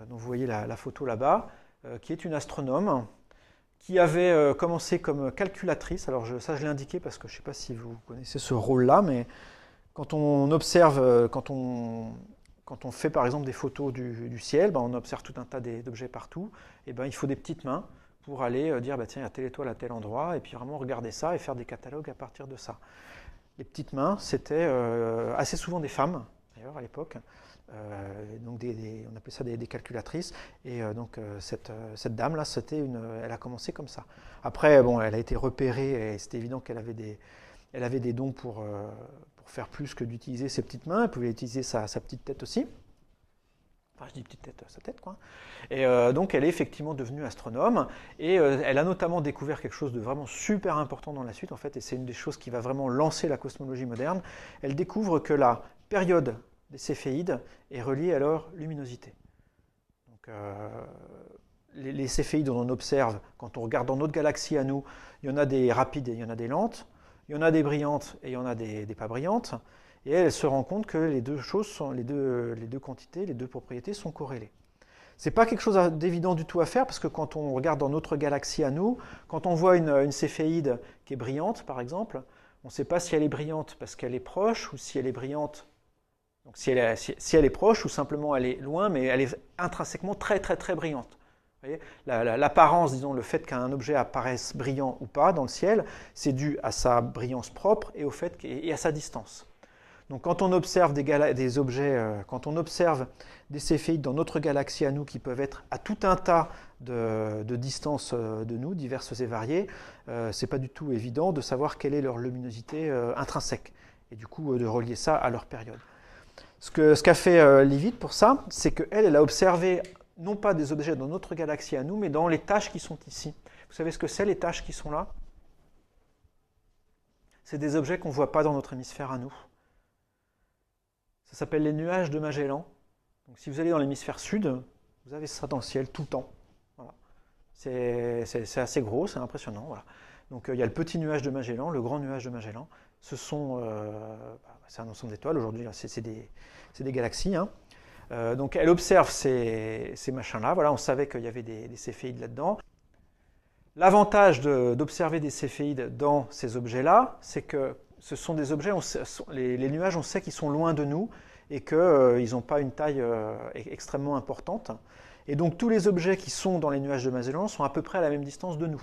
S1: dont vous voyez la photo là-bas, qui est une astronome, qui avait commencé comme calculatrice. Alors ça, je l'ai indiqué parce que je ne sais pas si vous connaissez ce rôle-là, mais quand on observe, quand on fait par exemple des photos du ciel, on observe tout un tas d'objets partout, et il faut des petites mains pour aller dire, tiens, il y a telle étoile à tel endroit, et puis vraiment regarder ça et faire des catalogues à partir de ça. Les petites mains, c'était assez souvent des femmes, d'ailleurs, à l'époque. Donc on appelait ça des calculatrices. Et donc cette dame-là, elle a commencé comme ça. Après, elle a été repérée et c'était évident qu'elle avait des dons pour faire plus que d'utiliser ses petites mains. Elle pouvait utiliser sa petite tête aussi. Enfin, je dis petite tête, sa tête, quoi. Et donc, elle est effectivement devenue astronome. Et elle a notamment découvert quelque chose de vraiment super important dans la suite, en fait. Et c'est une des choses qui va vraiment lancer la cosmologie moderne. Elle découvre que la période des céphéides est reliée à leur luminosité. Donc, les céphéides, on observe, quand on regarde dans notre galaxie à nous, il y en a des rapides et il y en a des lentes. Il y en a des brillantes et il y en a des pas brillantes. Et elle se rend compte que les deux quantités, les deux propriétés sont corrélées. Ce n'est pas quelque chose d'évident du tout à faire, parce que quand on regarde dans notre galaxie à nous, quand on voit une céphéide qui est brillante, par exemple, on ne sait pas si elle est brillante parce qu'elle est proche, ou si elle est brillante, donc si elle est proche, ou simplement elle est loin, mais elle est intrinsèquement très très très brillante. Vous voyez, l'apparence, disons, le fait qu'un objet apparaisse brillant ou pas dans le ciel, c'est dû à sa brillance propre et à sa distance. Donc quand on observe des objets, quand on observe des céphéides dans notre galaxie à nous qui peuvent être à tout un tas de distances de nous, diverses et variées, c'est pas du tout évident de savoir quelle est leur luminosité intrinsèque et du coup de relier ça à leur période. Ce qu'a fait Leavitt pour ça, c'est qu'elle a observé non pas des objets dans notre galaxie à nous, mais dans les taches qui sont ici. Vous savez ce que c'est, les taches qui sont là? C'est des objets qu'on ne voit pas dans notre hémisphère à nous. Ça s'appelle les nuages de Magellan. Donc, si vous allez dans l'hémisphère sud, vous avez ça dans le ciel tout le temps. C'est assez gros, c'est impressionnant. Voilà. Donc il y a le petit nuage de Magellan, le grand nuage de Magellan. C'est un ensemble d'étoiles aujourd'hui, c'est des galaxies. Hein. Donc elle observe ces machins-là. Voilà, on savait qu'il y avait des céphéides là-dedans. L'avantage d'observer des céphéides dans ces objets-là, c'est que ce sont des objets, les nuages, on sait qu'ils sont loin de nous et qu'ils n'ont pas une taille extrêmement importante. Et donc tous les objets qui sont dans les nuages de Magellan sont à peu près à la même distance de nous.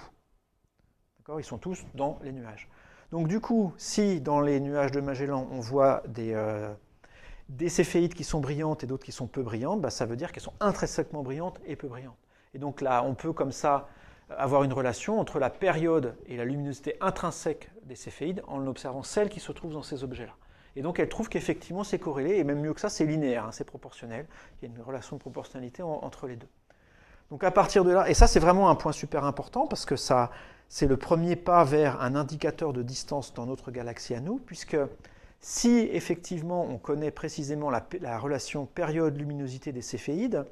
S1: Ils sont tous dans les nuages. Donc du coup, si dans les nuages de Magellan, on voit des céphéides qui sont brillantes et d'autres qui sont peu brillantes, ça veut dire qu'elles sont intrinsèquement brillantes et peu brillantes. Et donc là, on peut comme ça avoir une relation entre la période et la luminosité intrinsèque des céphéides en observant celles qui se trouvent dans ces objets-là. Et donc elle trouve qu'effectivement c'est corrélé, et même mieux que ça, c'est linéaire, hein, c'est proportionnel. Il y a une relation de proportionnalité entre les deux. Donc à partir de là, et ça c'est vraiment un point super important parce que ça, c'est le premier pas vers un indicateur de distance dans notre galaxie à nous, puisque si effectivement on connaît précisément la relation période-luminosité des céphéides,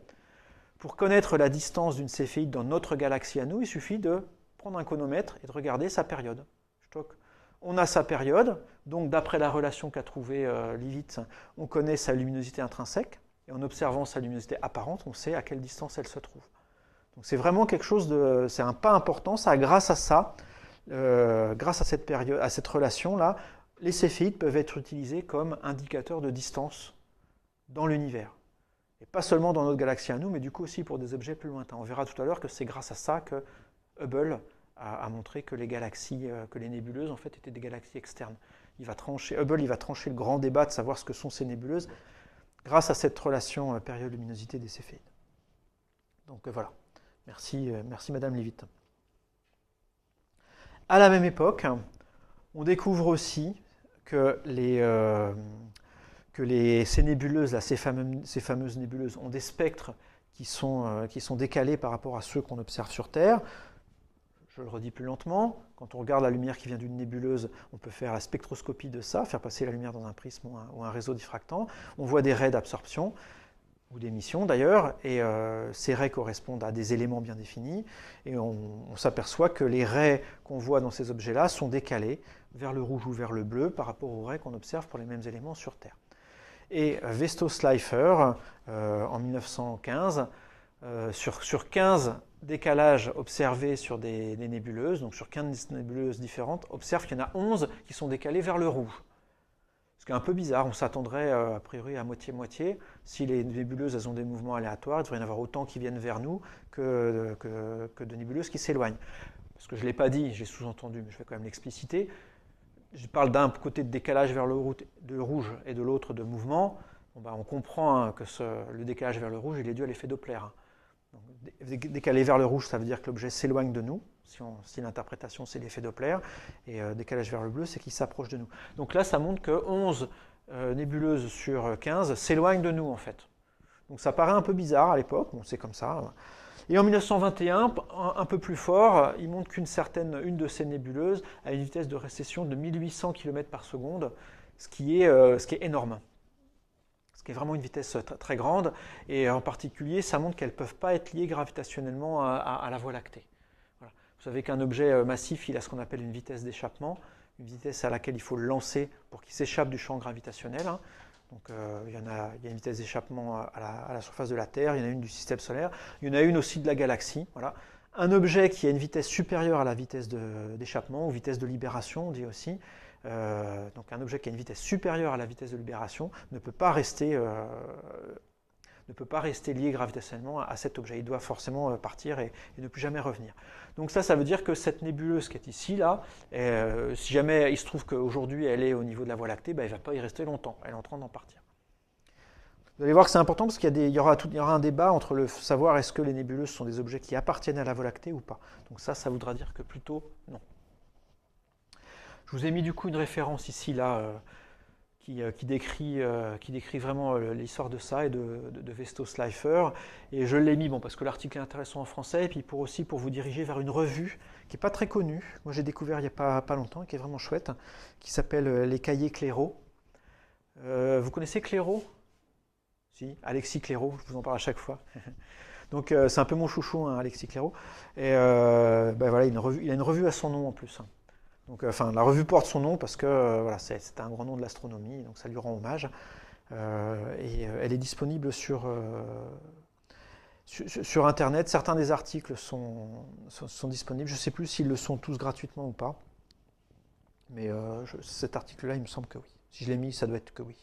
S1: pour connaître la distance d'une céphéide dans notre galaxie à nous, il suffit de prendre un chronomètre et de regarder sa période. On a sa période, donc d'après la relation qu'a trouvée Leavitt, on connaît sa luminosité intrinsèque, et en observant sa luminosité apparente, on sait à quelle distance elle se trouve. Donc c'est vraiment quelque chose c'est un pas important, ça, grâce à ça, grâce à cette période, à cette relation-là, les céphéides peuvent être utilisés comme indicateurs de distance dans l'univers. Et pas seulement dans notre galaxie à nous, mais du coup aussi pour des objets plus lointains. On verra tout à l'heure que c'est grâce à ça que Hubble a montré que les galaxies, que les nébuleuses en fait étaient des galaxies externes. Hubble il va trancher le grand débat de savoir ce que sont ces nébuleuses grâce à cette relation période-luminosité des céphéides. Donc voilà. Merci Madame Leavitt. À la même époque, on découvre aussi que ces nébuleuses, là, ces fameuses nébuleuses, ont des spectres qui sont décalés par rapport à ceux qu'on observe sur Terre. Je le redis plus lentement, quand on regarde la lumière qui vient d'une nébuleuse, on peut faire la spectroscopie de ça, faire passer la lumière dans un prisme ou un réseau diffractant. On voit des raies d'absorption, ou d'émission d'ailleurs, et ces raies correspondent à des éléments bien définis, et on s'aperçoit que les raies qu'on voit dans ces objets-là sont décalées vers le rouge ou vers le bleu par rapport aux raies qu'on observe pour les mêmes éléments sur Terre. Et Vesto-Slipher, en 1915, sur 15 décalages observés sur des nébuleuses, donc sur 15 nébuleuses différentes, observe qu'il y en a 11 qui sont décalées vers le rouge. Ce qui est un peu bizarre, on s'attendrait a priori à moitié-moitié. Si les nébuleuses elles ont des mouvements aléatoires, il devrait y en avoir autant qui viennent vers nous que de nébuleuses qui s'éloignent. Parce que je ne l'ai pas dit, j'ai sous-entendu, mais je vais quand même l'expliciter. Je parle d'un côté de décalage vers le rouge et de l'autre de mouvement. On comprend que le décalage vers le rouge il est dû à l'effet Doppler. Donc, décalé vers le rouge, ça veut dire que l'objet s'éloigne de nous. Si l'interprétation c'est l'effet Doppler, et décalage vers le bleu, c'est qu'il s'approche de nous. Donc là, ça montre que 11 nébuleuses sur 15 s'éloignent de nous en fait. Donc ça paraît un peu bizarre à l'époque, bon, c'est comme ça. Et en 1921, un peu plus fort, il montre une de ces nébuleuses a une vitesse de récession de 1800 km par seconde, ce qui est énorme. Ce qui est vraiment une vitesse très grande, et en particulier, ça montre qu'elles ne peuvent pas être liées gravitationnellement à la Voie lactée. Voilà. Vous savez qu'un objet massif, il a ce qu'on appelle une vitesse d'échappement, une vitesse à laquelle il faut le lancer pour qu'il s'échappe du champ gravitationnel. Hein. Donc il y a une vitesse d'échappement à la surface de la Terre, il y en a une du système solaire, il y en a une aussi de la galaxie. Voilà. Un objet qui a une vitesse supérieure à la vitesse d'échappement, ou vitesse de libération, on dit aussi, donc un objet qui a une vitesse supérieure à la vitesse de libération ne peut pas rester lié gravitationnellement à cet objet. Il doit forcément partir et ne plus jamais revenir. Donc ça veut dire que cette nébuleuse qui est ici, là, si jamais il se trouve qu'aujourd'hui elle est au niveau de la Voie lactée, elle ne va pas y rester longtemps, elle est en train d'en partir. Vous allez voir que c'est important parce qu'il y aura un débat entre le savoir est-ce que les nébuleuses sont des objets qui appartiennent à la Voie lactée ou pas. Donc ça voudra dire que plutôt non. Je vous ai mis du coup une référence ici, là, qui décrit vraiment l'histoire de ça et de Vesto-Slipher. Et je l'ai mis parce que l'article est intéressant en français, et puis pour vous diriger vers une revue qui n'est pas très connue. Moi j'ai découvert il n'y a pas longtemps, qui est vraiment chouette, qui s'appelle Les Cahiers Clairaut. Vous connaissez Clairaut ? Si, Alexis Clairaut, je vous en parle à chaque fois. Donc c'est un peu mon chouchou, hein, Alexis Clairaut. Et ben voilà, il a une revue à son nom en plus. Donc, enfin, la revue porte son nom parce que voilà, c'est un grand nom de l'astronomie, donc ça lui rend hommage. Et elle est disponible sur Internet. Certains des articles sont disponibles. Je ne sais plus s'ils le sont tous gratuitement ou pas. Mais cet article-là, il me semble que oui. Si je l'ai mis, ça doit être que oui.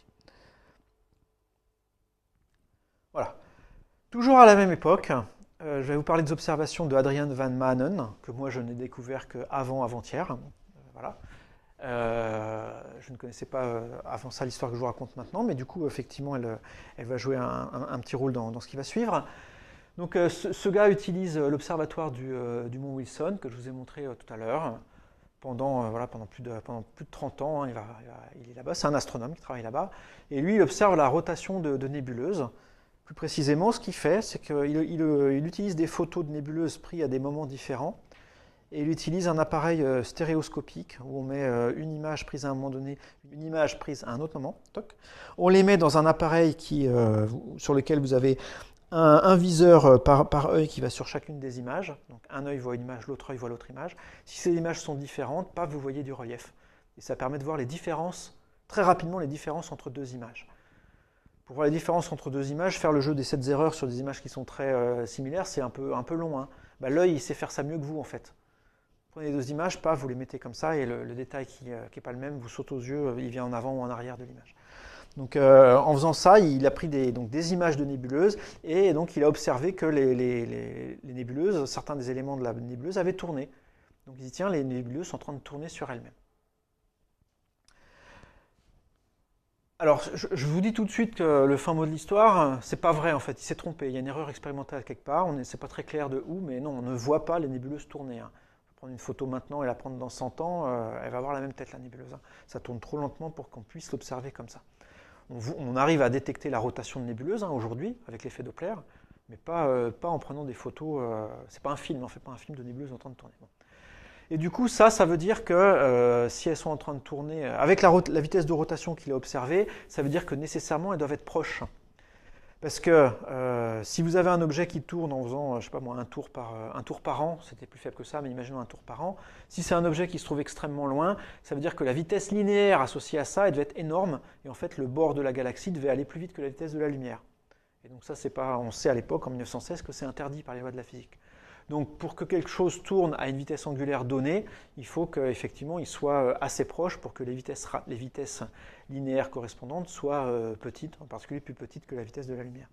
S1: Voilà. Toujours à la même époque, je vais vous parler des observations de Adrian van Maanen, que moi je n'ai découvert qu'avant-hier. Voilà. Je ne connaissais pas avant ça l'histoire que je vous raconte maintenant, mais du coup, effectivement, elle va jouer un petit rôle dans ce qui va suivre. Donc, ce gars utilise l'observatoire du mont Wilson, que je vous ai montré tout à l'heure, pendant plus de 30 ans. Hein, il est là-bas, c'est un astronome qui travaille là-bas, et lui, il observe la rotation de nébuleuses. Plus précisément, ce qu'il fait, c'est qu'il utilise des photos de nébuleuses prises à des moments différents, et il utilise un appareil stéréoscopique où on met une image prise à un moment donné, une image prise à un autre moment. Toc. On les met dans un appareil sur lequel vous avez un viseur par œil qui va sur chacune des images. Donc un œil voit une image, l'autre œil voit l'autre image. Si ces images sont différentes, paf, vous voyez du relief. Et ça permet de voir les différences, très rapidement les différences entre deux images. Pour voir les différences entre deux images, faire le jeu des 7 erreurs sur des images qui sont très similaires, c'est un peu long. Hein. Bah, l'œil, il sait faire ça mieux que vous en fait. Prenez les deux images, paf, vous les mettez comme ça, et le détail qui n'est pas le même vous saute aux yeux, il vient en avant ou en arrière de l'image. Donc en faisant ça, il a pris des images de nébuleuses, et donc il a observé que les nébuleuses, certains des éléments de la nébuleuse avaient tourné. Donc il dit, tiens, les nébuleuses sont en train de tourner sur elles-mêmes. Alors, je vous dis tout de suite que le fin mot de l'histoire, c'est pas vrai en fait, il s'est trompé, il y a une erreur expérimentale quelque part, c'est pas très clair de où, mais non, on ne voit pas les nébuleuses tourner. Hein. Prendre une photo maintenant et la prendre dans 100 ans, elle va avoir la même tête la nébuleuse. Hein. Ça tourne trop lentement pour qu'on puisse l'observer comme ça. On arrive à détecter la rotation de nébuleuse hein, aujourd'hui avec l'effet Doppler, mais pas en prenant des photos. C'est pas un film, on fait pas un film de nébuleuse en train de tourner. Bon. Et du coup, ça veut dire que si elles sont en train de tourner, avec la vitesse de rotation qu'il a observée, ça veut dire que nécessairement elles doivent être proches. Parce que si vous avez un objet qui tourne en faisant, je sais pas moi, un tour par an, c'était plus faible que ça, mais imaginons un tour par an, si c'est un objet qui se trouve extrêmement loin, ça veut dire que la vitesse linéaire associée à ça, elle devait être énorme, et en fait le bord de la galaxie devait aller plus vite que la vitesse de la lumière. Et donc ça, c'est pas, on sait à l'époque, en 1916, que c'est interdit par les lois de la physique. Donc pour que quelque chose tourne à une vitesse angulaire donnée, il faut qu'effectivement il soit assez proche pour que les vitesses linéaires correspondantes soient petites, en particulier plus petites que la vitesse de la lumière.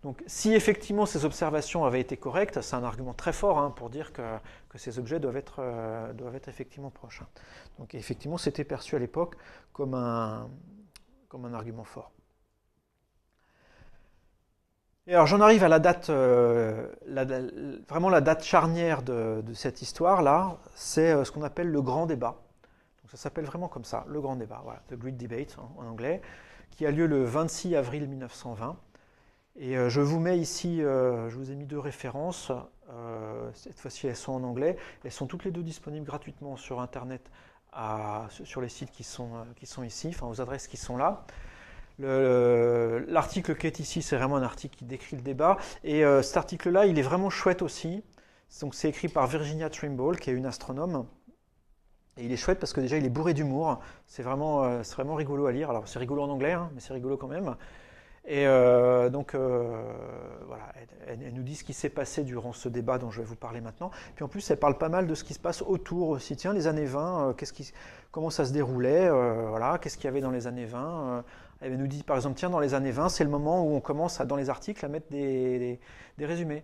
S1: Donc si effectivement ces observations avaient été correctes, c'est un argument très fort hein, pour dire que ces objets doivent être effectivement proches. Donc effectivement c'était perçu à l'époque comme un argument fort. Et alors j'en arrive à la date, vraiment la date charnière de cette histoire-là, c'est ce qu'on appelle le grand débat. Donc ça s'appelle vraiment comme ça, le grand débat, voilà, The Great Debate en anglais, qui a lieu le 26 avril 1920. Et je vous mets ici, je vous ai mis deux références, cette fois-ci elles sont en anglais, elles sont toutes les deux disponibles gratuitement sur Internet, sur les sites qui sont ici, enfin aux adresses qui sont là. L'article qui est ici, c'est vraiment un article qui décrit le débat. Et cet article-là, il est vraiment chouette aussi. Donc, c'est écrit par Virginia Trimble, qui est une astronome. Et il est chouette parce que déjà, il est bourré d'humour. C'est vraiment rigolo à lire. Alors, c'est rigolo en anglais, hein, mais c'est rigolo quand même. Et donc, voilà, elle nous dit ce qui s'est passé durant ce débat dont je vais vous parler maintenant. Puis en plus, elle parle pas mal de ce qui se passe autour aussi. Tiens, les années 20, comment ça se déroulait, voilà, qu'est-ce qu'il y avait dans les années 20 Elle nous dit par exemple, tiens, dans les années 20, c'est le moment où on commence dans les articles à mettre des résumés.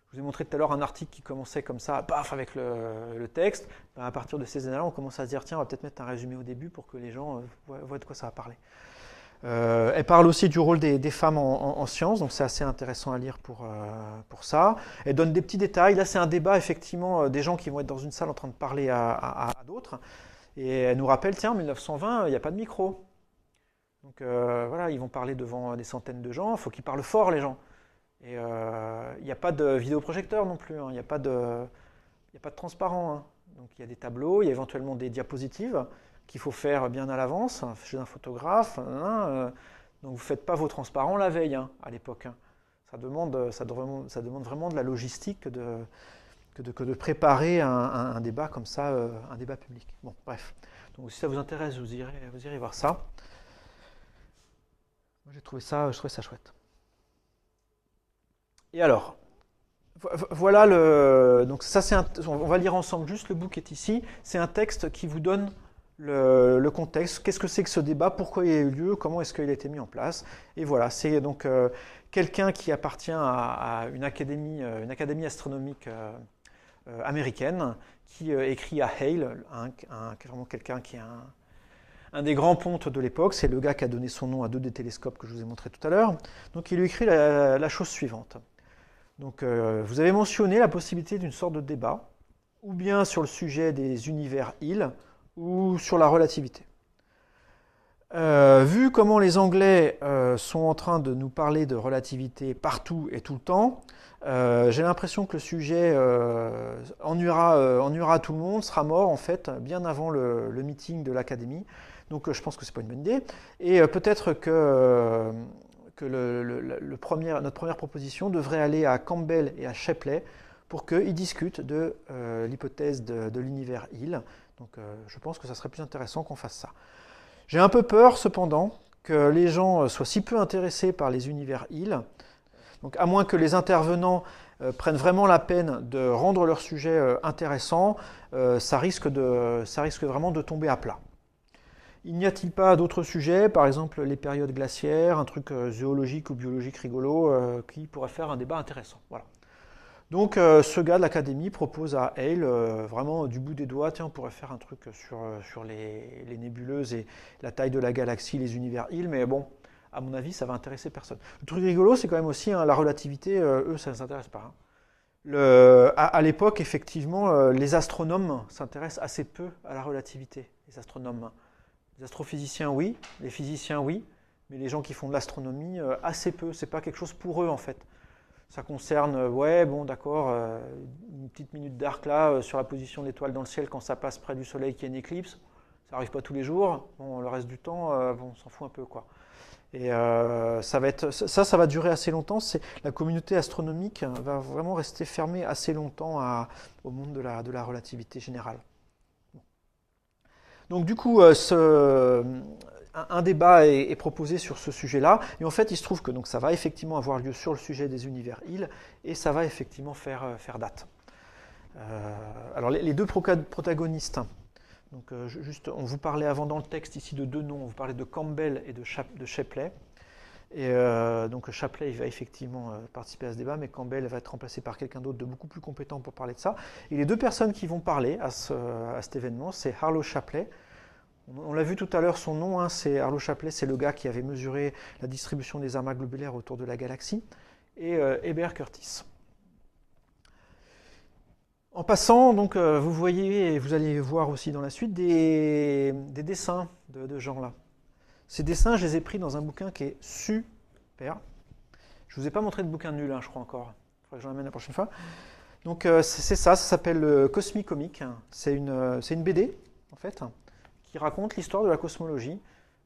S1: Je vous ai montré tout à l'heure un article qui commençait comme ça, paf, avec le texte. Ben, à partir de ces années-là, on commence à se dire, tiens, on va peut-être mettre un résumé au début pour que les gens voient de quoi ça va parler. Elle parle aussi du rôle des femmes en sciences, donc c'est assez intéressant à lire pour ça. Elle donne des petits détails. Là, c'est un débat, effectivement, des gens qui vont être dans une salle en train de parler à d'autres. Et elle nous rappelle, tiens, en 1920, il n'y a pas de micro. Donc voilà, ils vont parler devant des centaines de gens, il faut qu'ils parlent fort, les gens. Et il n'y a pas de vidéoprojecteur non plus, hein. Il n'y a pas de transparent. Hein. Donc il y a des tableaux, il y a éventuellement des diapositives qu'il faut faire bien à l'avance, chez un photographe. Donc vous ne faites pas vos transparents la veille, hein, à l'époque. Hein. Ça demande vraiment de la logistique que de préparer un débat comme ça, un débat public. Bon, bref. Donc si ça vous intéresse, vous irez voir ça. Moi, j'ai trouvé ça chouette. Et alors, voilà donc ça on va lire ensemble juste le bout qui est ici. C'est un texte qui vous donne le contexte. Qu'est-ce que c'est que ce débat? Pourquoi il a eu lieu? Comment est-ce qu'il a été mis en place? Et voilà, c'est donc quelqu'un qui appartient à une académie astronomique américaine qui écrit à Hale, vraiment quelqu'un qui est un des grands pontes de l'époque. C'est le gars qui a donné son nom à 2 des télescopes que je vous ai montré tout à l'heure. Donc il lui écrit la chose suivante. Donc vous avez mentionné la possibilité d'une sorte de débat, ou bien sur le sujet des univers Hill, ou sur la relativité. Vu comment les Anglais sont en train de nous parler de relativité partout et tout le temps, j'ai l'impression que le sujet ennuiera tout le monde, sera mort en fait bien avant le meeting de l'Académie. Donc je pense que c'est pas une bonne idée. Et peut-être que notre première proposition devrait aller à Campbell et à Shapley pour qu'ils discutent de l'hypothèse de l'univers Hill. Donc je pense que ça serait plus intéressant qu'on fasse ça. J'ai un peu peur cependant que les gens soient si peu intéressés par les univers Hill. Donc à moins que les intervenants prennent vraiment la peine de rendre leur sujet intéressant, ça risque vraiment de tomber à plat. Il n'y a-t-il pas d'autres sujets, par exemple les périodes glaciaires, un truc zoologique ou biologique rigolo, qui pourrait faire un débat intéressant? Voilà. Donc ce gars de l'Académie propose à Hale, vraiment du bout des doigts, tiens, on pourrait faire un truc sur les nébuleuses et la taille de la galaxie, les univers Hill, mais bon, à mon avis, ça va intéresser personne. Le truc rigolo, c'est quand même aussi la relativité, eux, ça ne les intéresse pas. À l'époque, effectivement, les astronomes s'intéressent assez peu à la relativité, les astronomes. Les astrophysiciens, oui, les physiciens, oui, mais les gens qui font de l'astronomie, assez peu. C'est pas quelque chose pour eux, en fait. Ça concerne, ouais, bon, d'accord, une petite minute d'arc là, sur la position de l'étoile dans le ciel quand ça passe près du Soleil qui est une éclipse. Ça n'arrive pas tous les jours. Bon, le reste du temps, bon, on s'en fout un peu, quoi. Et ça va durer assez longtemps. La communauté astronomique va vraiment rester fermée assez longtemps au monde de la relativité générale. Donc du coup, un débat est proposé sur ce sujet-là, et en fait, il se trouve que donc, ça va effectivement avoir lieu sur le sujet des univers Hill, et ça va effectivement faire date. Alors les 2 protagonistes, donc juste, on vous parlait avant dans le texte ici de 2 noms, on vous parlait de Campbell et de Shapley. Et donc Shapley il va effectivement participer à ce débat, mais Campbell va être remplacé par quelqu'un d'autre de beaucoup plus compétent pour parler de ça. Et les 2 personnes qui vont parler à cet événement, c'est Harlow Shapley. On l'a vu tout à l'heure, son nom, c'est Harlow Shapley, c'est le gars qui avait mesuré la distribution des amas globulaires autour de la galaxie, et Heber Curtis. En passant, donc, vous voyez, et vous allez voir aussi dans la suite, des dessins de ce genre-là. Ces dessins, je les ai pris dans un bouquin qui est super. Je ne vous ai pas montré de bouquin nul, je crois encore. Il faudra que j'en amène la prochaine fois. Donc c'est ça s'appelle Cosmicomic. C'est une BD, en fait, qui raconte l'histoire de la cosmologie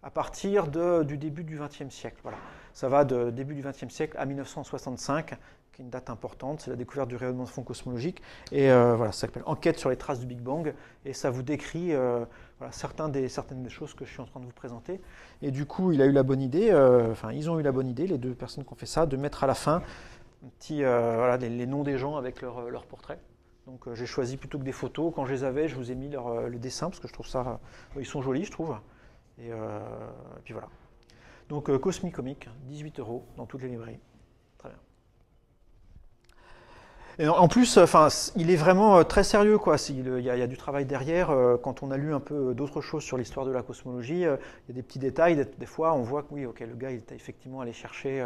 S1: à partir du début du XXe siècle. Voilà. Ça va de début du XXe siècle à 1965, qui est une date importante, c'est la découverte du rayonnement de fond cosmologique. Et voilà, ça s'appelle Enquête sur les traces du Big Bang, et ça vous décrit voilà, certaines des choses que je suis en train de vous présenter. Et du coup, il a eu la bonne idée, ils ont eu la bonne idée, les 2 personnes qui ont fait ça, de mettre à la fin un petit, voilà, les noms des gens avec leur portrait. Donc j'ai choisi plutôt que des photos. Quand je les avais, je vous ai mis le dessin, parce que je trouve ça, ils sont jolis, je trouve. Et puis voilà. Donc Cosmicomic, 18 € dans toutes les librairies. Très bien. Et en plus, il est vraiment très sérieux, quoi. Il y a du travail derrière. Quand on a lu un peu d'autres choses sur l'histoire de la cosmologie, il y a des petits détails. Des fois, on voit que oui, ok, le gars, il est effectivement allé chercher,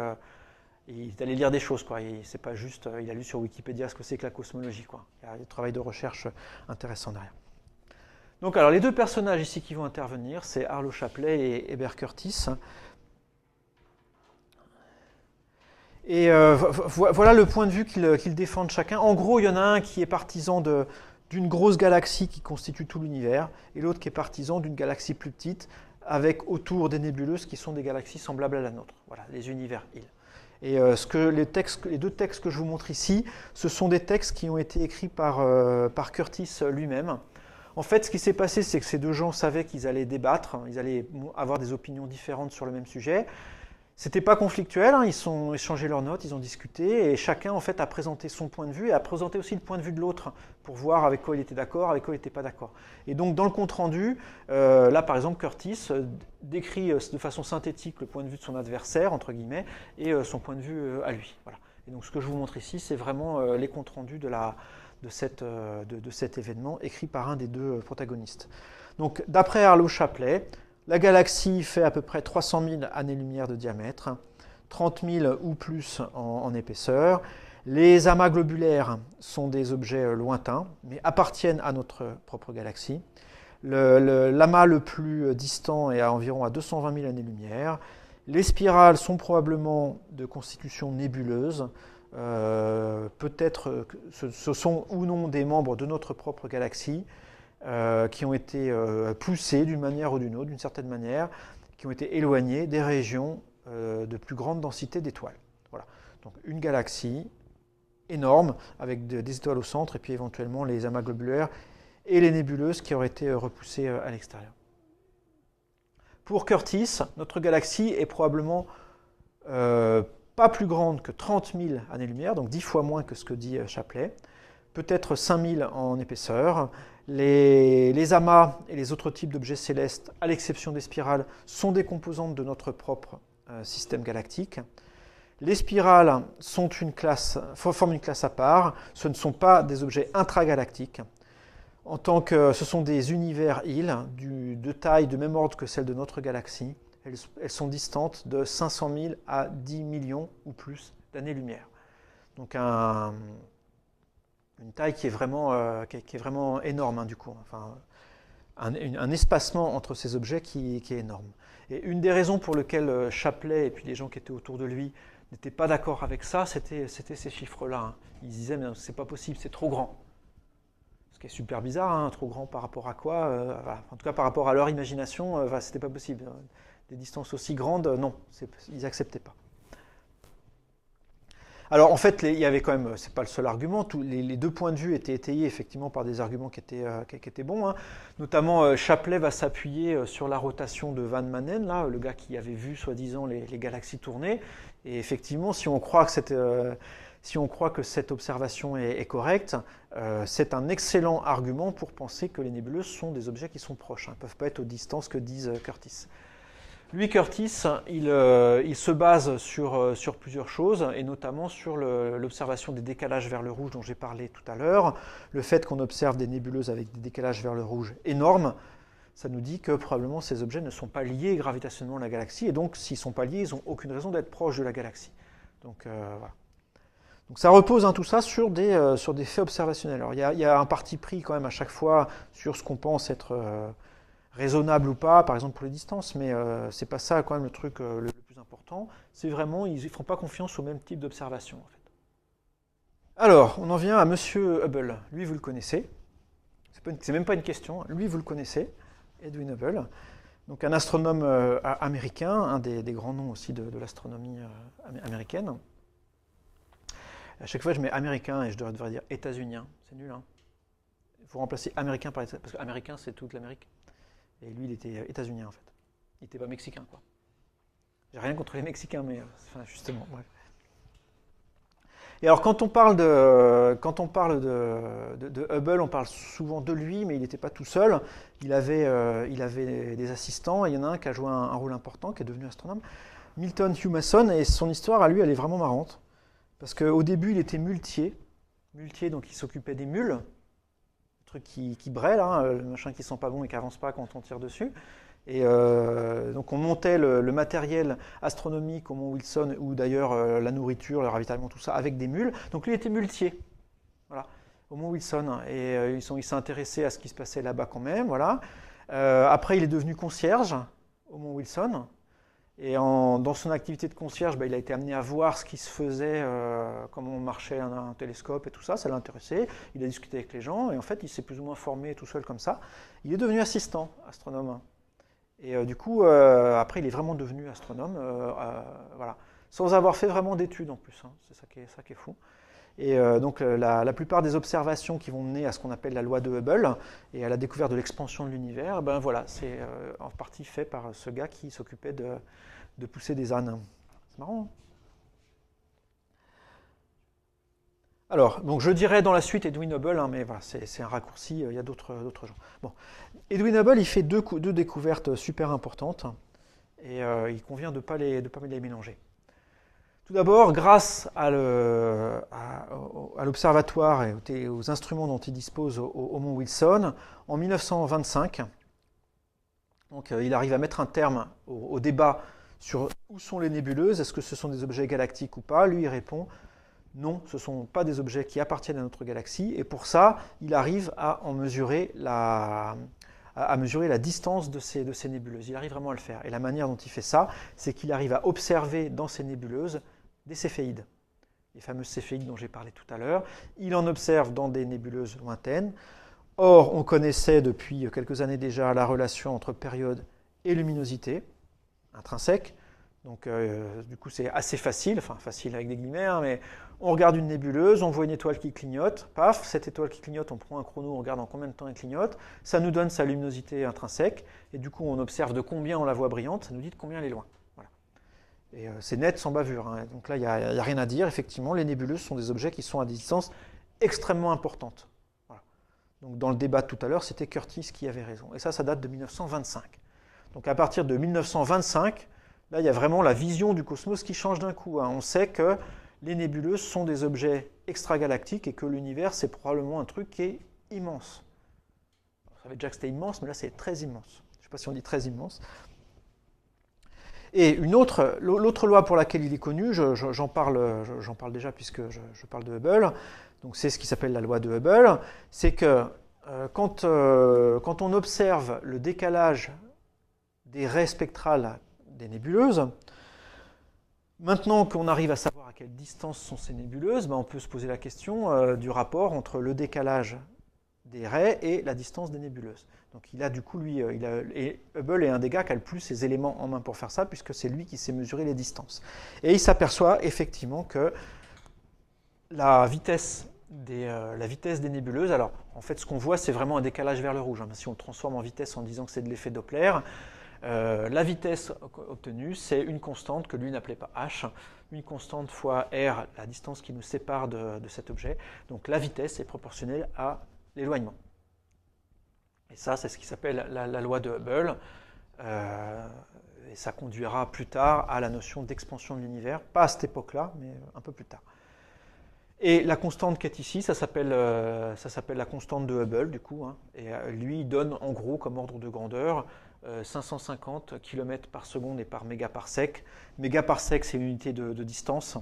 S1: il est allé lire des choses, quoi. C'est pas juste, il a lu sur Wikipédia ce que c'est que la cosmologie, quoi. Il y a du travail de recherche intéressant derrière. Donc, alors, les 2 personnages ici qui vont intervenir, c'est Harlow Shapley et Heber Curtis. Et voilà le point de vue qu'ils défendent chacun. En gros, il y en a un qui est partisan d'une grosse galaxie qui constitue tout l'univers, et l'autre qui est partisan d'une galaxie plus petite, avec autour des nébuleuses qui sont des galaxies semblables à la nôtre. Voilà, les univers Hill. Et les deux textes que je vous montre ici, ce sont des textes qui ont été écrits par Curtis lui-même. En fait, ce qui s'est passé, c'est que ces deux gens savaient qu'ils allaient débattre, ils allaient avoir des opinions différentes sur le même sujet. C'était pas conflictuel, hein, ils ont échangé leurs notes, ils ont discuté, et chacun en fait a présenté son point de vue et a présenté aussi le point de vue de l'autre pour voir avec quoi il était d'accord, avec quoi il n'était pas d'accord. Et donc dans le compte rendu, là par exemple Curtis décrit de façon synthétique le point de vue de son adversaire entre guillemets et son point de vue à lui. Voilà. Et donc ce que je vous montre ici, c'est vraiment les comptes rendus de cet événement écrit par un des deux protagonistes. Donc d'après Arlo Shapley, la galaxie fait à peu près 300 000 années-lumière de diamètre, 30 000 ou plus en épaisseur. Les amas globulaires sont des objets lointains, mais appartiennent à notre propre galaxie. L'amas le plus distant est à environ à 220 000 années-lumière. Les spirales sont probablement de constitution nébuleuse. Peut-être ce sont ou non des membres de notre propre galaxie. Qui ont été poussés d'une manière ou d'une autre, d'une certaine manière, qui ont été éloignés des régions de plus grande densité d'étoiles. Voilà. Donc une galaxie énorme, avec des étoiles au centre, et puis éventuellement les amas globulaires et les nébuleuses qui auraient été repoussées à l'extérieur. Pour Curtis, notre galaxie est probablement pas plus grande que 30 000 années-lumière, donc 10 fois moins que ce que dit Shapley, peut-être 5 000 en épaisseur. Les amas et les autres types d'objets célestes, à l'exception des spirales, sont des composantes de notre propre système galactique. Les spirales forment une classe à part. Ce ne sont pas des objets intragalactiques. En tant que ce sont des univers-îles de taille de même ordre que celle de notre galaxie. Elles sont distantes de 500 000 à 10 millions ou plus d'années-lumière. Donc une taille qui est vraiment énorme, hein, du coup. Enfin, un espacement entre ces objets qui est énorme. Et une des raisons pour lesquelles Shapley et puis les gens qui étaient autour de lui n'étaient pas d'accord avec ça, c'était ces chiffres-là. Hein. Ils disaient, mais c'est pas possible, c'est trop grand. Ce qui est super bizarre, hein, trop grand par rapport à quoi voilà. En tout cas, par rapport à leur imagination, c'était pas possible. Des distances aussi grandes, non, ils n'acceptaient pas. Alors en fait, il y avait quand même, c'est pas le seul argument, les deux points de vue étaient étayés effectivement par des arguments qui étaient bons. Hein. Notamment, Shapley va s'appuyer sur la rotation de Van Manen, là, le gars qui avait vu soi-disant les galaxies tourner. Et effectivement, si on croit que cette observation est correcte, c'est un excellent argument pour penser que les nébuleuses sont des objets qui sont proches, hein, ne peuvent pas être aux distances que disent Curtis. Lui, Curtis, il se base sur plusieurs choses, et notamment sur l'observation des décalages vers le rouge dont j'ai parlé tout à l'heure. Le fait qu'on observe des nébuleuses avec des décalages vers le rouge énormes, ça nous dit que probablement ces objets ne sont pas liés gravitationnellement à la galaxie, et donc s'ils ne sont pas liés, ils n'ont aucune raison d'être proches de la galaxie. Donc voilà. Donc ça repose, hein, tout ça sur des faits observationnels. Alors il y a un parti pris quand même à chaque fois sur ce qu'on pense être raisonnable ou pas, par exemple pour les distances, mais c'est pas ça quand même le truc le plus important. C'est vraiment, ils ne font pas confiance au même type d'observation en fait. Alors, on en vient à Monsieur Hubble. Lui, vous le connaissez. C'est même pas une question. Lui, vous le connaissez, Edwin Hubble. Donc un astronome américain, un des grands noms aussi de l'astronomie américaine. À chaque fois, je mets américain et je devrais dire états-unien. C'est nul, hein. Il faut remplacer américain par états, parce qu'américain, c'est toute l'Amérique. Et lui, il était états-unien, en fait. Il n'était pas mexicain, quoi. J'ai rien contre les Mexicains, mais enfin, justement, bref. Et alors, quand on parle de Hubble, on parle souvent de lui, mais il n'était pas tout seul. Il avait des assistants, et il y en a un qui a joué un rôle important, qui est devenu astronome, Milton Hugh Mason, et son histoire, à lui, elle est vraiment marrante. Parce qu'au début, il était muletier. Muletier, donc il s'occupait des mules. Le truc qui braie, là, le machin qui sent pas bon et qui avance pas quand on tire dessus. Et donc on montait le matériel astronomique au Mont Wilson, ou d'ailleurs la nourriture, le ravitaillement, tout ça, avec des mules. Donc lui était muletier, voilà, au Mont Wilson. Et il s'est intéressé à ce qui se passait là-bas quand même, voilà. Après, il est devenu concierge au Mont Wilson. Et dans son activité de concierge, il a été amené à voir ce qui se faisait, comment marchait un télescope et tout ça, ça l'a intéressé. Il a discuté avec les gens et en fait, il s'est plus ou moins formé tout seul comme ça. Il est devenu assistant astronome. Et du coup, après, il est vraiment devenu astronome. Voilà. sans avoir fait vraiment d'études en plus. Hein. C'est ça qui est fou. Et donc la plupart des observations qui vont mener à ce qu'on appelle la loi de Hubble et à la découverte de l'expansion de l'univers, ben voilà, c'est en partie fait par ce gars qui s'occupait de pousser des ânes. C'est marrant. Hein. Alors, donc je dirais dans la suite Edwin Hubble, hein, mais voilà, c'est un raccourci, il y a d'autres gens. Bon. Edwin Hubble, il fait deux découvertes super importantes, et il convient de ne pas les mélanger. Tout d'abord, grâce à l'observatoire et aux instruments dont il dispose au Mont Wilson, en 1925, donc, il arrive à mettre un terme au débat sur où sont les nébuleuses, est-ce que ce sont des objets galactiques ou pas. Lui, il répond non, ce ne sont pas des objets qui appartiennent à notre galaxie, et pour ça, il arrive à mesurer la distance de ces nébuleuses. Il arrive vraiment à le faire. Et la manière dont il fait ça, c'est qu'il arrive à observer dans ces nébuleuses des céphéides, les fameuses céphéides dont j'ai parlé tout à l'heure. Il en observe dans des nébuleuses lointaines. Or, on connaissait depuis quelques années déjà la relation entre période et luminosité intrinsèque. Donc, du coup, c'est assez facile, enfin facile avec des guillemets, hein, mais on regarde une nébuleuse, on voit une étoile qui clignote, paf, cette étoile qui clignote, on prend un chrono, on regarde en combien de temps elle clignote, ça nous donne sa luminosité intrinsèque, et du coup, on observe de combien on la voit brillante, ça nous dit de combien elle est loin. Voilà. Et c'est net, sans bavure. Hein. Donc là, il n'y a rien à dire. Effectivement, les nébuleuses sont des objets qui sont à des distances extrêmement importantes. Voilà. Donc dans le débat de tout à l'heure, c'était Curtis qui avait raison. Et ça date de 1925. Donc à partir de 1925, là, il y a vraiment la vision du cosmos qui change d'un coup. Hein. On sait que les nébuleuses sont des objets extragalactiques et que l'univers, c'est probablement un truc qui est immense. On savait déjà que c'était immense, mais là, c'est très immense. Je ne sais pas si on dit très immense. Et l'autre loi pour laquelle il est connu, j'en parle déjà puisque je parle de Hubble, donc c'est ce qui s'appelle la loi de Hubble, c'est que quand on observe le décalage des raies spectrales des nébuleuses, maintenant qu'on arrive à savoir à quelle distance sont ces nébuleuses, ben on peut se poser la question du rapport entre le décalage des raies et la distance des nébuleuses. Donc il a du coup, lui, et Hubble est un des gars qui a le plus ces éléments en main pour faire ça, puisque c'est lui qui sait mesurer les distances. Et il s'aperçoit effectivement que la vitesse des nébuleuses, alors en fait ce qu'on voit c'est vraiment un décalage vers le rouge, hein, si on le transforme en vitesse en disant que c'est de l'effet Doppler, la vitesse obtenue c'est une constante que lui n'appelait pas h, une constante fois r, la distance qui nous sépare de cet objet, donc la vitesse est proportionnelle à l'éloignement. Et ça, c'est ce qui s'appelle la loi de Hubble. Et ça conduira plus tard à la notion d'expansion de l'univers. Pas à cette époque-là, mais un peu plus tard. Et la constante qui est ici, ça s'appelle la constante de Hubble, du coup. Hein, et lui, il donne en gros comme ordre de grandeur 550 km par seconde et par mégaparsec. Mégaparsec, c'est l'unité de distance.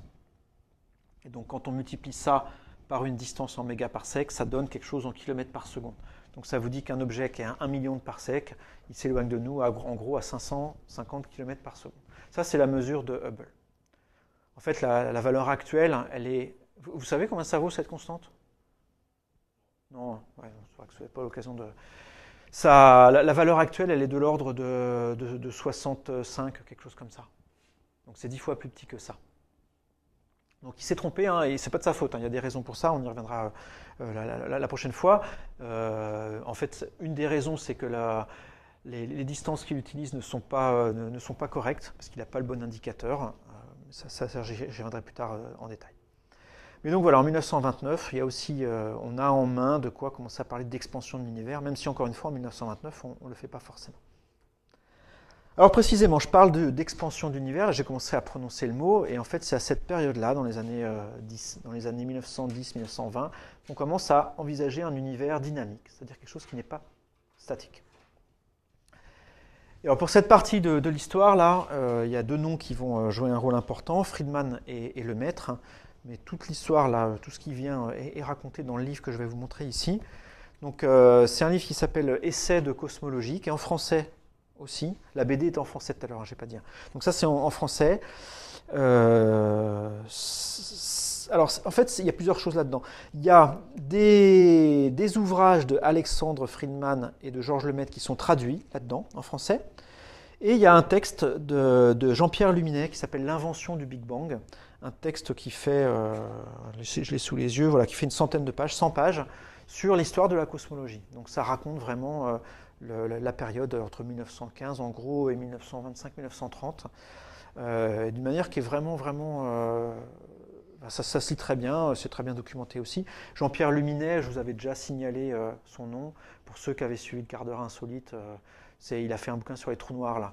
S1: Et donc, quand on multiplie ça par une distance en mégaparsec, ça donne quelque chose en kilomètres par seconde. Donc ça vous dit qu'un objet qui est à 1 million de parsecs, il s'éloigne de nous en gros à 550 km par seconde. Ça, c'est la mesure de Hubble. En fait, la valeur actuelle, elle est... Vous savez combien ça vaut cette constante? Non, ouais, c'est vrai que vous n'avez pas l'occasion de... La valeur actuelle, elle est de l'ordre de 65, quelque chose comme ça. Donc c'est 10 fois plus petit que ça. Donc il s'est trompé, hein, et c'est pas de sa faute, hein, il y a des raisons pour ça, on y reviendra la prochaine fois. En fait, une des raisons, c'est que les distances qu'il utilise ne sont pas correctes, parce qu'il n'a pas le bon indicateur. Ça j'y reviendrai plus tard en détail. Mais donc voilà, en 1929, il y a aussi, on a en main de quoi commencer à parler d'expansion de l'univers, même si encore une fois, en 1929, on ne le fait pas forcément. Alors précisément, je parle d'expansion de l'univers, j'ai commencé à prononcer le mot, et en fait c'est à cette période-là, dans les années 1910-1920, qu'on commence à envisager un univers dynamique, c'est-à-dire quelque chose qui n'est pas statique. Et alors pour cette partie de l'histoire, là, il y a deux noms qui vont jouer un rôle important, Friedman et Lemaître, mais toute l'histoire, là, tout ce qui vient est raconté dans le livre que je vais vous montrer ici. Donc c'est un livre qui s'appelle Essai de cosmologie, qui est en français aussi. La BD est en français tout à l'heure, je n'ai pas dit. Donc ça, c'est en français. Alors, en fait, il y a plusieurs choses là-dedans. Il y a des ouvrages de Alexandre Friedman et de Georges Lemaître qui sont traduits là-dedans, en français. Et il y a un texte de Jean-Pierre Luminet qui s'appelle L'invention du Big Bang, un texte qui fait, je l'ai sous les yeux, voilà, qui fait une centaine de pages, 100 pages, sur l'histoire de la cosmologie. Donc ça raconte vraiment la période entre 1915 en gros et 1925-1930, d'une manière qui est vraiment, ça se lit très bien, c'est très bien documenté aussi. Jean-Pierre Luminet, je vous avais déjà signalé son nom, pour ceux qui avaient suivi le quart d'heure insolite, il a fait un bouquin sur les trous noirs là.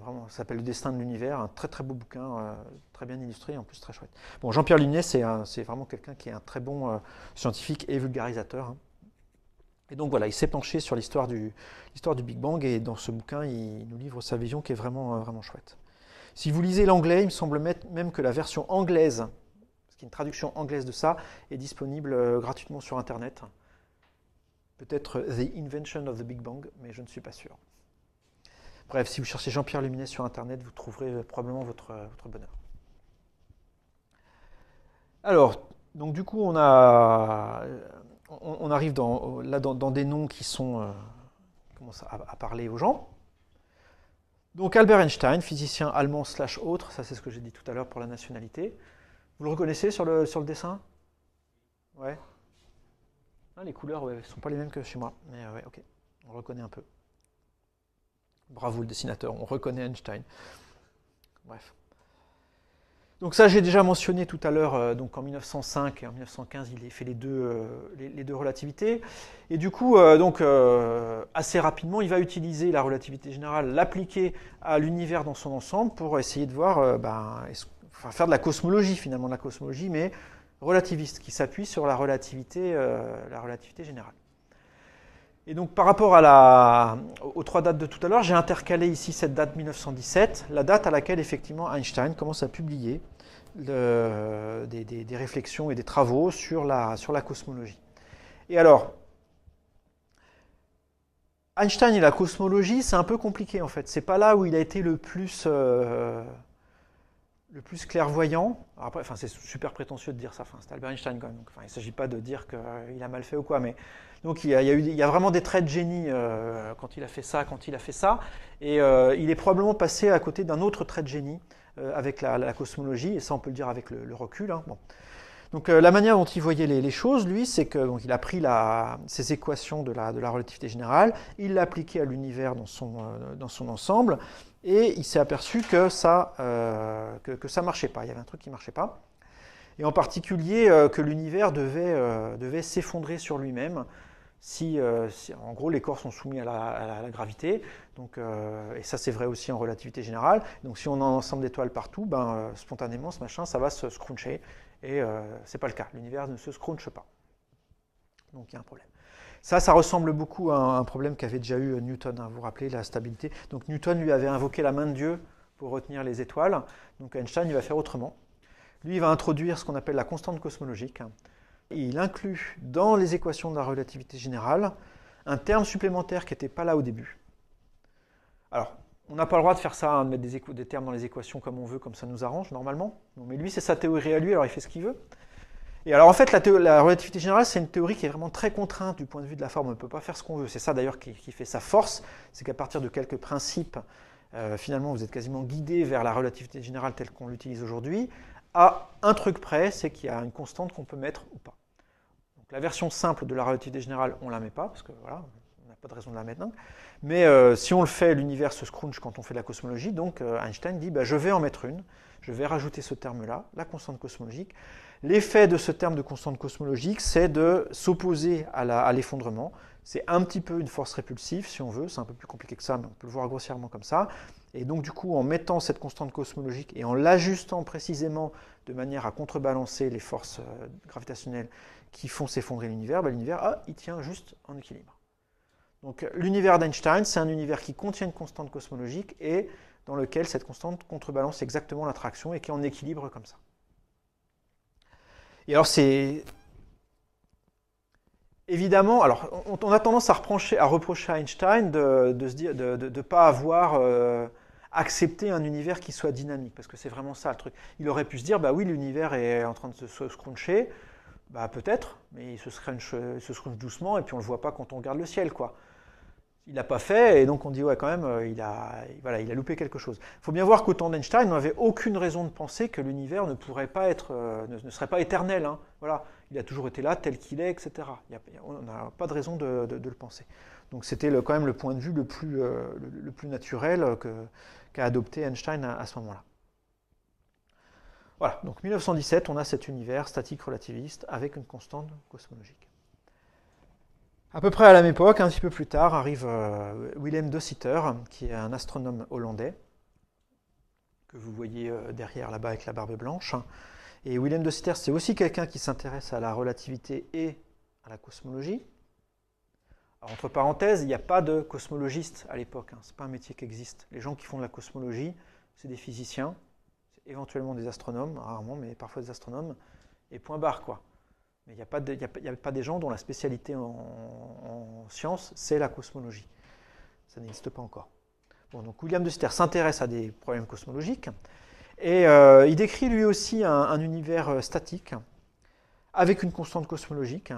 S1: Vraiment, ça s'appelle Le destin de l'univers, un très très beau bouquin, très bien illustré, en plus très chouette. Bon, Jean-Pierre Luminet, c'est vraiment quelqu'un qui est un très bon scientifique et vulgarisateur. Hein. Et donc voilà, il s'est penché sur l'histoire du Big Bang, et dans ce bouquin, il nous livre sa vision qui est vraiment chouette. Si vous lisez l'anglais, il me semble même que la version anglaise, parce qu'il y a une traduction anglaise de ça, est disponible gratuitement sur Internet. Peut-être The Invention of the Big Bang, mais je ne suis pas sûr. Bref, si vous cherchez Jean-Pierre Luminet sur Internet, vous trouverez probablement votre bonheur. Alors, donc du coup, on arrive dans des noms qui commencent à parler aux gens. Donc Albert Einstein, physicien allemand / autre, ça c'est ce que j'ai dit tout à l'heure pour la nationalité. Vous le reconnaissez sur le dessin? Ouais. Ah, les couleurs, ouais, ne sont pas les mêmes que chez moi, mais ouais, ok, on le reconnaît un peu. Bravo le dessinateur, on reconnaît Einstein. Bref. Donc ça, j'ai déjà mentionné tout à l'heure, donc en 1905 et en 1915, il a fait les deux relativités. Et du coup, assez rapidement, il va utiliser la relativité générale, l'appliquer à l'univers dans son ensemble pour essayer de voir, faire de la cosmologie finalement, de la cosmologie, mais relativiste, qui s'appuie sur la relativité générale. Et donc par rapport aux trois dates de tout à l'heure, j'ai intercalé ici cette date 1917, la date à laquelle effectivement Einstein commence à publier des réflexions et des travaux sur la cosmologie. Et alors, Einstein et la cosmologie, c'est un peu compliqué en fait. C'est pas là où il a été le plus clairvoyant. Alors après, c'est super prétentieux de dire ça. C'est Albert Einstein quand même. Donc, il ne s'agit pas de dire qu'il a mal fait ou quoi, mais donc il y a vraiment des traits de génie quand il a fait ça, et il est probablement passé à côté d'un autre trait de génie avec la cosmologie, et ça on peut le dire avec le recul. Hein. Bon. Donc la manière dont il voyait les choses, lui, c'est qu'il a pris ces équations de la relativité générale, il l'a appliqué à l'univers dans son ensemble, et il s'est aperçu que ça marchait pas. Il y avait un truc qui marchait pas, et en particulier que l'univers devait s'effondrer sur lui-même si en gros les corps sont soumis à la gravité. Donc, et ça c'est vrai aussi en relativité générale. Donc si on a un ensemble d'étoiles partout, spontanément ce machin ça va se scruncher, et c'est pas le cas. L'univers ne se scrunche pas. Donc il y a un problème. Ça ressemble beaucoup à un problème qu'avait déjà eu Newton, hein, vous vous rappelez, la stabilité. Donc Newton lui avait invoqué la main de Dieu pour retenir les étoiles. Donc Einstein il va faire autrement. Lui il va introduire ce qu'on appelle la constante cosmologique. Il inclut dans les équations de la relativité générale un terme supplémentaire qui n'était pas là au début. Alors, on n'a pas le droit de faire ça, hein, de mettre des termes dans les équations comme on veut, comme ça nous arrange normalement. Non, mais lui, c'est sa théorie à lui, alors il fait ce qu'il veut. Et alors en fait, la relativité générale, c'est une théorie qui est vraiment très contrainte du point de vue de la forme. On ne peut pas faire ce qu'on veut. C'est ça d'ailleurs qui fait sa force, c'est qu'à partir de quelques principes, finalement, vous êtes quasiment guidé vers la relativité générale telle qu'on l'utilise aujourd'hui, à un truc près, c'est qu'il y a une constante qu'on peut mettre ou pas. Donc la version simple de la relativité générale, on ne la met pas, parce que voilà, on n'a pas de raison de la mettre. Mais si on le fait, l'univers se scrunch quand on fait de la cosmologie, donc Einstein dit, je vais en mettre une, je vais rajouter ce terme-là, la constante cosmologique. L'effet de ce terme de constante cosmologique, c'est de s'opposer à l'effondrement. C'est un petit peu une force répulsive, si on veut, c'est un peu plus compliqué que ça, mais on peut le voir grossièrement comme ça. Et donc du coup, en mettant cette constante cosmologique et en l'ajustant précisément de manière à contrebalancer les forces gravitationnelles qui font s'effondrer l'univers, l'univers, il tient juste en équilibre. Donc l'univers d'Einstein, c'est un univers qui contient une constante cosmologique et dans lequel cette constante contrebalance exactement l'attraction et qui est en équilibre comme ça. Et alors c'est... Évidemment, alors on a tendance à reprocher à Einstein de ne pas avoir accepté un univers qui soit dynamique, parce que c'est vraiment ça le truc. Il aurait pu se dire, oui, l'univers est en train de se scruncher, peut-être, mais il se scrunch doucement et puis on ne le voit pas quand on regarde le ciel, quoi. il l'a pas fait, et donc on dit, ouais, quand même, voilà, il a loupé quelque chose. Il faut bien voir qu'au temps d'Einstein, on n'avait aucune raison de penser que l'univers ne pourrait pas être, ne serait pas éternel. Hein. Voilà, il a toujours été là, tel qu'il est, etc. On n'a pas de raison de le penser. Donc c'était quand même le point de vue le plus naturel qu'a adopté Einstein à ce moment-là. Voilà, donc 1917, on a cet univers statique relativiste avec une constante cosmologique. À peu près à la même époque, un petit peu plus tard, arrive Willem de Sitter, qui est un astronome hollandais, que vous voyez derrière là-bas avec la barbe blanche. Et Willem de Sitter, c'est aussi quelqu'un qui s'intéresse à la relativité et à la cosmologie. Alors, entre parenthèses, il n'y a pas de cosmologiste à l'époque, hein. Ce n'est pas un métier qui existe. Les gens qui font de la cosmologie, c'est des physiciens, c'est éventuellement des astronomes, rarement, mais parfois des astronomes, et point barre, quoi. Mais il n'y a pas des gens dont la spécialité en sciences, c'est la cosmologie. Ça n'existe pas encore. Bon, donc William de Sitter s'intéresse à des problèmes cosmologiques, et il décrit lui aussi un univers statique, avec une constante cosmologique,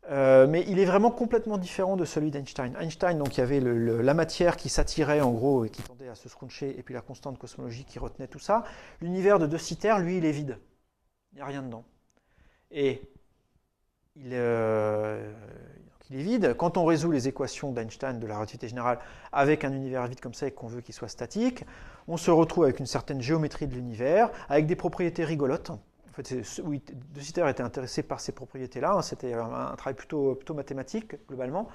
S1: mais il est vraiment complètement différent de celui d'Einstein. Einstein, donc, il y avait la matière qui s'attirait en gros et qui tendait à se scruncher, et puis la constante cosmologique qui retenait tout ça. L'univers de Sitter, lui, il est vide. Il n'y a rien dedans. Et il est vide. Quand on résout les équations d'Einstein de la relativité générale avec un univers vide comme ça et qu'on veut qu'il soit statique, on se retrouve avec une certaine géométrie de l'univers, avec des propriétés rigolotes. En fait, De Sitter était intéressé par ces propriétés-là, hein. C'était un travail plutôt mathématique, globalement.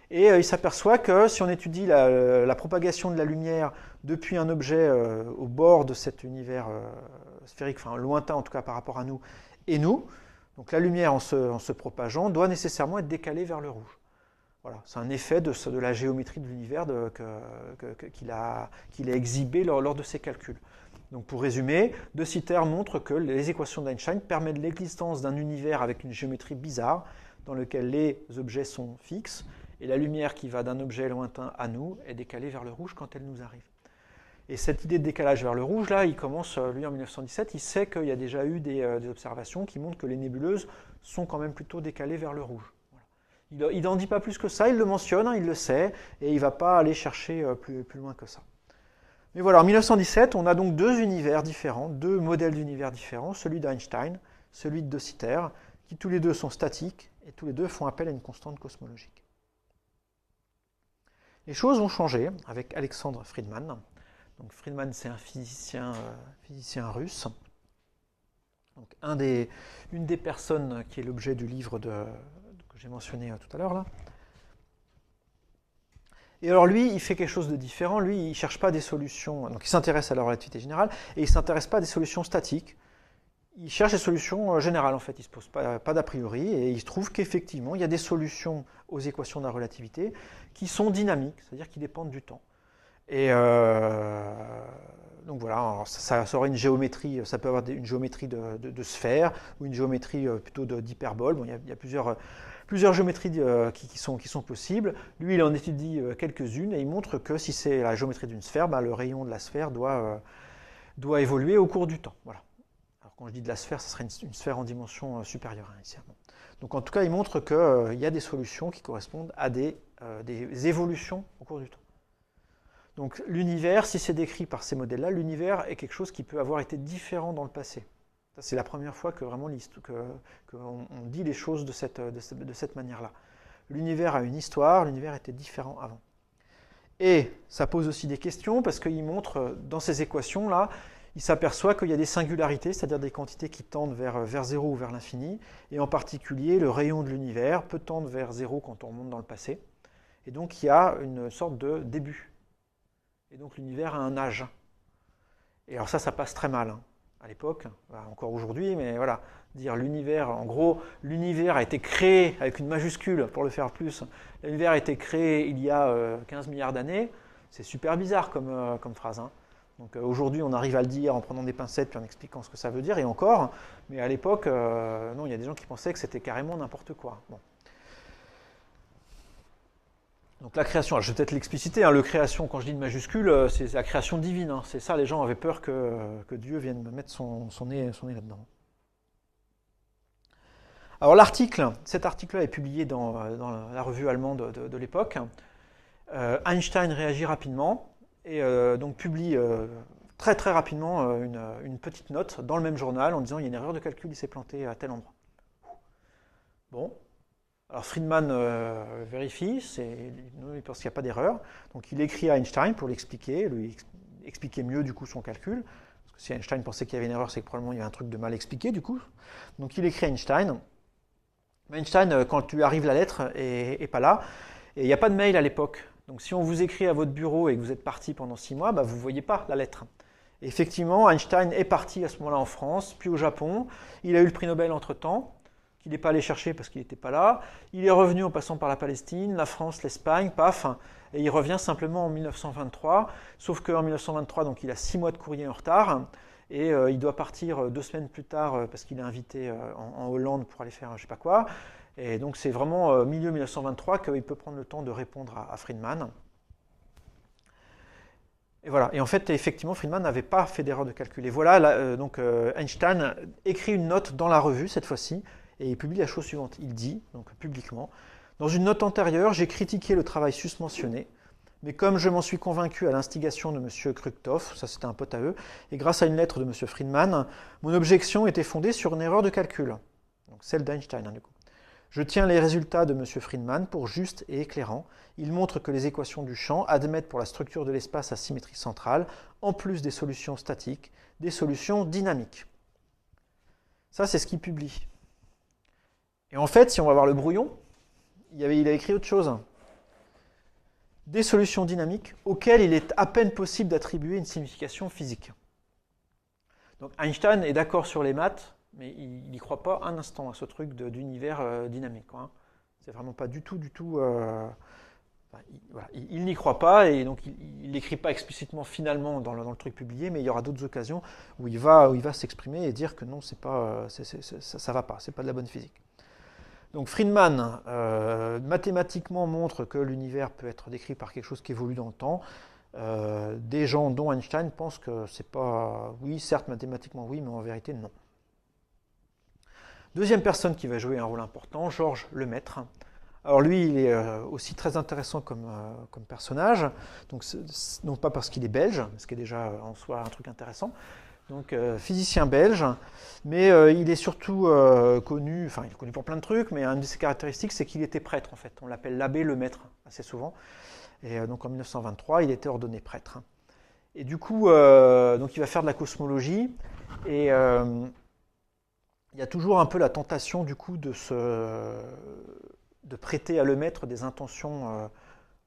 S1: Et il s'aperçoit que si on étudie la propagation de la lumière depuis un objet au bord de cet univers sphérique, enfin lointain en tout cas par rapport à nous, et nous, donc la lumière en se propageant doit nécessairement être décalée vers le rouge. Voilà, c'est un effet de la géométrie de l'univers qu'il a exhibé lors de ses calculs. Donc pour résumer, De Sitter montre que les équations d'Einstein permettent l'existence d'un univers avec une géométrie bizarre, dans lequel les objets sont fixes, et la lumière qui va d'un objet lointain à nous est décalée vers le rouge quand elle nous arrive. Et cette idée de décalage vers le rouge, là, il commence, lui, en 1917, il sait qu'il y a déjà eu des observations qui montrent que les nébuleuses sont quand même plutôt décalées vers le rouge. Voilà. Il n'en dit pas plus que ça, il le mentionne, hein, il le sait, et il ne va pas aller chercher plus loin que ça. Mais voilà, en 1917, on a donc deux univers différents, deux modèles d'univers différents, celui d'Einstein, celui de De Sitter, qui tous les deux sont statiques, et tous les deux font appel à une constante cosmologique. Les choses ont changé avec Alexandre Friedmann. Donc Friedmann, c'est un physicien russe. Donc une des personnes qui est l'objet du livre que j'ai mentionné tout à l'heure là. Et alors lui, il fait quelque chose de différent. Lui, il ne cherche pas des solutions. Donc il s'intéresse à la relativité générale et il ne s'intéresse pas à des solutions statiques. Il cherche des solutions générales en fait. Il ne se pose pas d'a priori et il se trouve qu'effectivement, il y a des solutions aux équations de la relativité qui sont dynamiques, c'est-à-dire qui dépendent du temps. Et donc voilà, ça aurait une géométrie, ça peut avoir une géométrie de sphère ou une géométrie plutôt d'hyperbole. Bon, il y a plusieurs géométries qui sont possibles. Lui, il en étudie quelques-unes et il montre que si c'est la géométrie d'une sphère, le rayon de la sphère doit évoluer au cours du temps. Voilà. Alors quand je dis de la sphère, ce serait une sphère en dimension supérieure ici. Donc en tout cas, il montre qu'il y a des solutions qui correspondent à des évolutions au cours du temps. Donc l'univers, si c'est décrit par ces modèles-là, l'univers est quelque chose qui peut avoir été différent dans le passé. C'est la première fois que vraiment qu'on dit les choses de cette manière-là. L'univers a une histoire, l'univers était différent avant. Et ça pose aussi des questions parce qu'il montre, dans ces équations-là, il s'aperçoit qu'il y a des singularités, c'est-à-dire des quantités qui tendent vers 0 ou vers l'infini, et en particulier le rayon de l'univers peut tendre vers 0 quand on remonte dans le passé. Et donc il y a une sorte de début. Et donc l'univers a un âge. Et alors ça passe très mal, hein, à l'époque, encore aujourd'hui, mais voilà, dire l'univers, en gros, l'univers a été créé avec une majuscule, pour le faire plus, l'univers a été créé il y a 15 milliards d'années, c'est super bizarre comme phrase. Hein. Donc aujourd'hui, on arrive à le dire en prenant des pincettes puis en expliquant ce que ça veut dire, et encore, mais à l'époque, non, il y a des gens qui pensaient que c'était carrément n'importe quoi. Bon. Donc la création, alors je vais peut-être l'expliciter, hein, le création, quand je dis une majuscule, c'est la création divine. Hein, c'est ça, les gens avaient peur que Dieu vienne mettre son nez là-dedans. Alors cet article-là est publié dans la revue allemande de l'époque. Einstein réagit rapidement et donc publie très très rapidement une petite note dans le même journal en disant il y a une erreur de calcul, il s'est planté à tel endroit. Bon, alors Friedman vérifie, il pense qu'il n'y a pas d'erreur, donc il écrit à Einstein pour l'expliquer, lui expliquer mieux du coup son calcul. Parce que si Einstein pensait qu'il y avait une erreur, c'est que probablement il y avait un truc de mal expliqué du coup. Donc il écrit à Einstein. Mais Einstein, quand tu arrives la lettre, est pas là. Et il n'y a pas de mail à l'époque. Donc si on vous écrit à votre bureau et que vous êtes parti pendant 6 mois, bah, vous ne voyez pas la lettre. Et effectivement, Einstein est parti à ce moment-là en France, puis au Japon. Il a eu le prix Nobel entre-temps, qu'il n'est pas allé chercher parce qu'il n'était pas là. Il est revenu en passant par la Palestine, la France, l'Espagne, paf. Et il revient simplement en 1923. Sauf qu'en 1923, donc, il a 6 mois de courrier en retard. Et il doit partir 2 semaines plus tard parce qu'il est invité en Hollande pour aller faire je ne sais pas quoi. Et donc c'est vraiment milieu 1923 qu'il peut prendre le temps de répondre à Friedman. Et voilà. Et en fait, effectivement, Friedman n'avait pas fait d'erreur de calcul. Et voilà, là, donc Einstein écrit une note dans la revue cette fois-ci et il publie la chose suivante. Il dit, donc publiquement, dans une note antérieure, j'ai critiqué le travail susmentionné. Mais comme je m'en suis convaincu à l'instigation de M. Krugtopf, ça c'était un pote à eux, et grâce à une lettre de M. Friedman, mon objection était fondée sur une erreur de calcul, donc celle d'Einstein du coup. Je tiens les résultats de M. Friedman pour justes et éclairants. Ils montrent que les équations du champ admettent pour la structure de l'espace à symétrie centrale, en plus des solutions statiques, des solutions dynamiques. Ça c'est ce qu'il publie. Et en fait, si on va voir le brouillon, il a écrit autre chose. Des solutions dynamiques auxquelles il est à peine possible d'attribuer une signification physique. Donc Einstein est d'accord sur les maths, mais il n'y croit pas un instant à ce truc d'univers dynamique. Quoi, hein. C'est vraiment pas du tout. Il n'y croit pas et donc il n'écrit pas explicitement finalement dans le truc publié, mais il y aura d'autres occasions où il va s'exprimer et dire que non, ça va pas, c'est pas de la bonne physique. Donc Friedman, mathématiquement, montre que l'univers peut être décrit par quelque chose qui évolue dans le temps. Des gens, dont Einstein, pensent que c'est pas... Oui, certes, mathématiquement, oui, mais en vérité, non. Deuxième personne qui va jouer un rôle important, Georges Lemaître. Alors lui, il est aussi très intéressant comme personnage, donc non pas parce qu'il est belge, ce qui est déjà en soi un truc intéressant, donc physicien belge, mais il est surtout connu, enfin il est connu pour plein de trucs, mais une de ses caractéristiques c'est qu'il était prêtre en fait, on l'appelle l'abbé Lemaître assez souvent, et donc en 1923 il était ordonné prêtre. Et du coup, donc il va faire de la cosmologie, et il y a toujours un peu la tentation du coup de prêter à Lemaître des intentions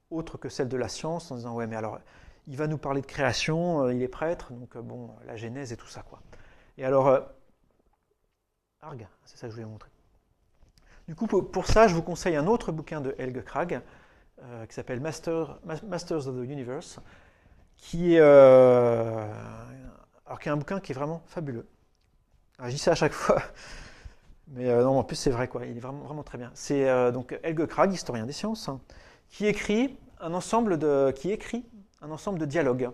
S1: autres que celles de la science, en disant ouais mais alors il va nous parler de création, il est prêtre, donc bon, la Genèse et tout ça, quoi. Et alors, c'est ça que je voulais vous montrer. Du coup, pour ça, je vous conseille un autre bouquin de Helge Krag, qui s'appelle Masters of the Universe, qui est un bouquin qui est vraiment fabuleux. Alors, je dis ça à chaque fois, mais non, en plus c'est vrai, quoi. Il est vraiment, vraiment très bien. C'est donc Helge Krag, historien des sciences, hein, qui écrit un ensemble de dialogues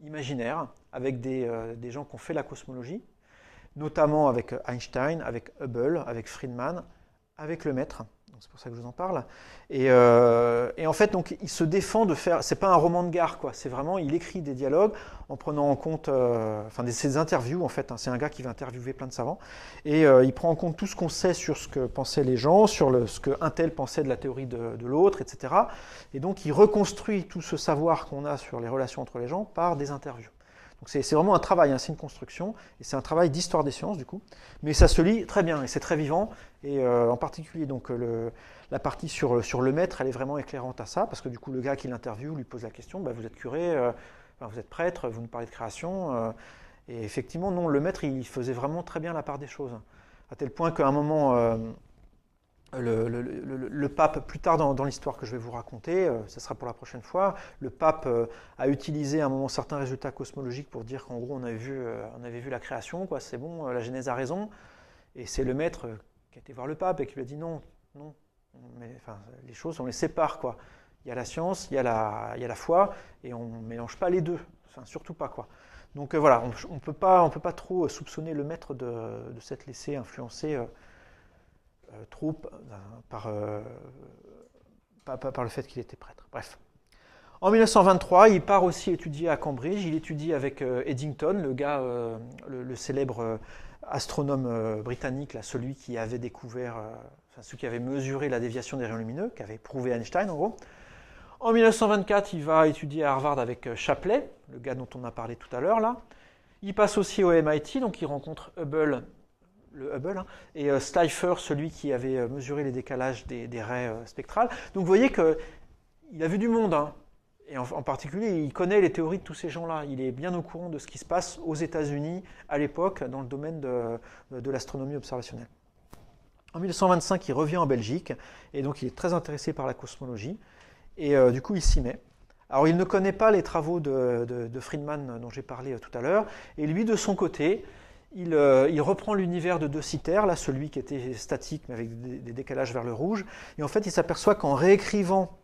S1: imaginaires avec des gens qui ont fait la cosmologie, notamment avec Einstein, avec Hubble, avec Friedman, avec Lemaître. C'est pour ça que je vous en parle. Et en fait, donc, il se défend de faire. C'est pas un roman de gare, quoi. C'est vraiment, il écrit des dialogues en prenant en compte, ses interviews, en fait. Hein. C'est un gars qui va interviewer plein de savants et il prend en compte tout ce qu'on sait sur ce que pensaient les gens, sur ce que un tel pensait de la théorie de l'autre, etc. Et donc, il reconstruit tout ce savoir qu'on a sur les relations entre les gens par des interviews. Donc c'est vraiment un travail, hein, c'est une construction, et c'est un travail d'histoire des sciences du coup, mais ça se lit très bien et c'est très vivant, et en particulier donc la partie sur Lemaître, elle est vraiment éclairante à ça, parce que du coup le gars qui l'interviewe lui pose la question, bah, vous êtes curé, vous êtes prêtre, vous nous parlez de création, et effectivement non, Lemaître il faisait vraiment très bien la part des choses, à tel point qu'à un moment... Le pape, plus tard dans l'histoire que je vais vous raconter, ce sera pour la prochaine fois, le pape a utilisé à un moment certains résultats cosmologiques pour dire qu'en gros on avait vu la création, quoi, c'est bon, la Genèse a raison, et c'est Lemaître qui a été voir le pape et qui lui a dit non, mais, enfin, les choses on les sépare, quoi. Il y a la science, il y a la foi, et on ne mélange pas les deux, enfin, surtout pas, quoi. Donc voilà, on peut pas trop soupçonner Lemaître de s'être laissé influencer trop par le fait qu'il était prêtre. Bref. En 1923, il part aussi étudier à Cambridge. Il étudie avec Eddington, le gars, le célèbre astronome britannique, là, celui qui avait découvert, enfin, celui qui avait mesuré la déviation des rayons lumineux, qui avait prouvé Einstein en gros. En 1924, il va étudier à Harvard avec Shapley, le gars dont on a parlé tout à l'heure là. Il passe aussi au MIT, donc il rencontre Hubble, et Slipher, celui qui avait mesuré les décalages des raies spectrales. Donc vous voyez qu'il a vu du monde, hein. Et en particulier, il connaît les théories de tous ces gens-là. Il est bien au courant de ce qui se passe aux États-Unis à l'époque dans le domaine de l'astronomie observationnelle. En 1925, il revient en Belgique et donc il est très intéressé par la cosmologie et du coup il s'y met. Alors il ne connaît pas les travaux de Friedman dont j'ai parlé tout à l'heure et lui de son côté, il reprend l'univers de De Sitter, là celui qui était statique mais avec des décalages vers le rouge et en fait il s'aperçoit qu'en réécrivant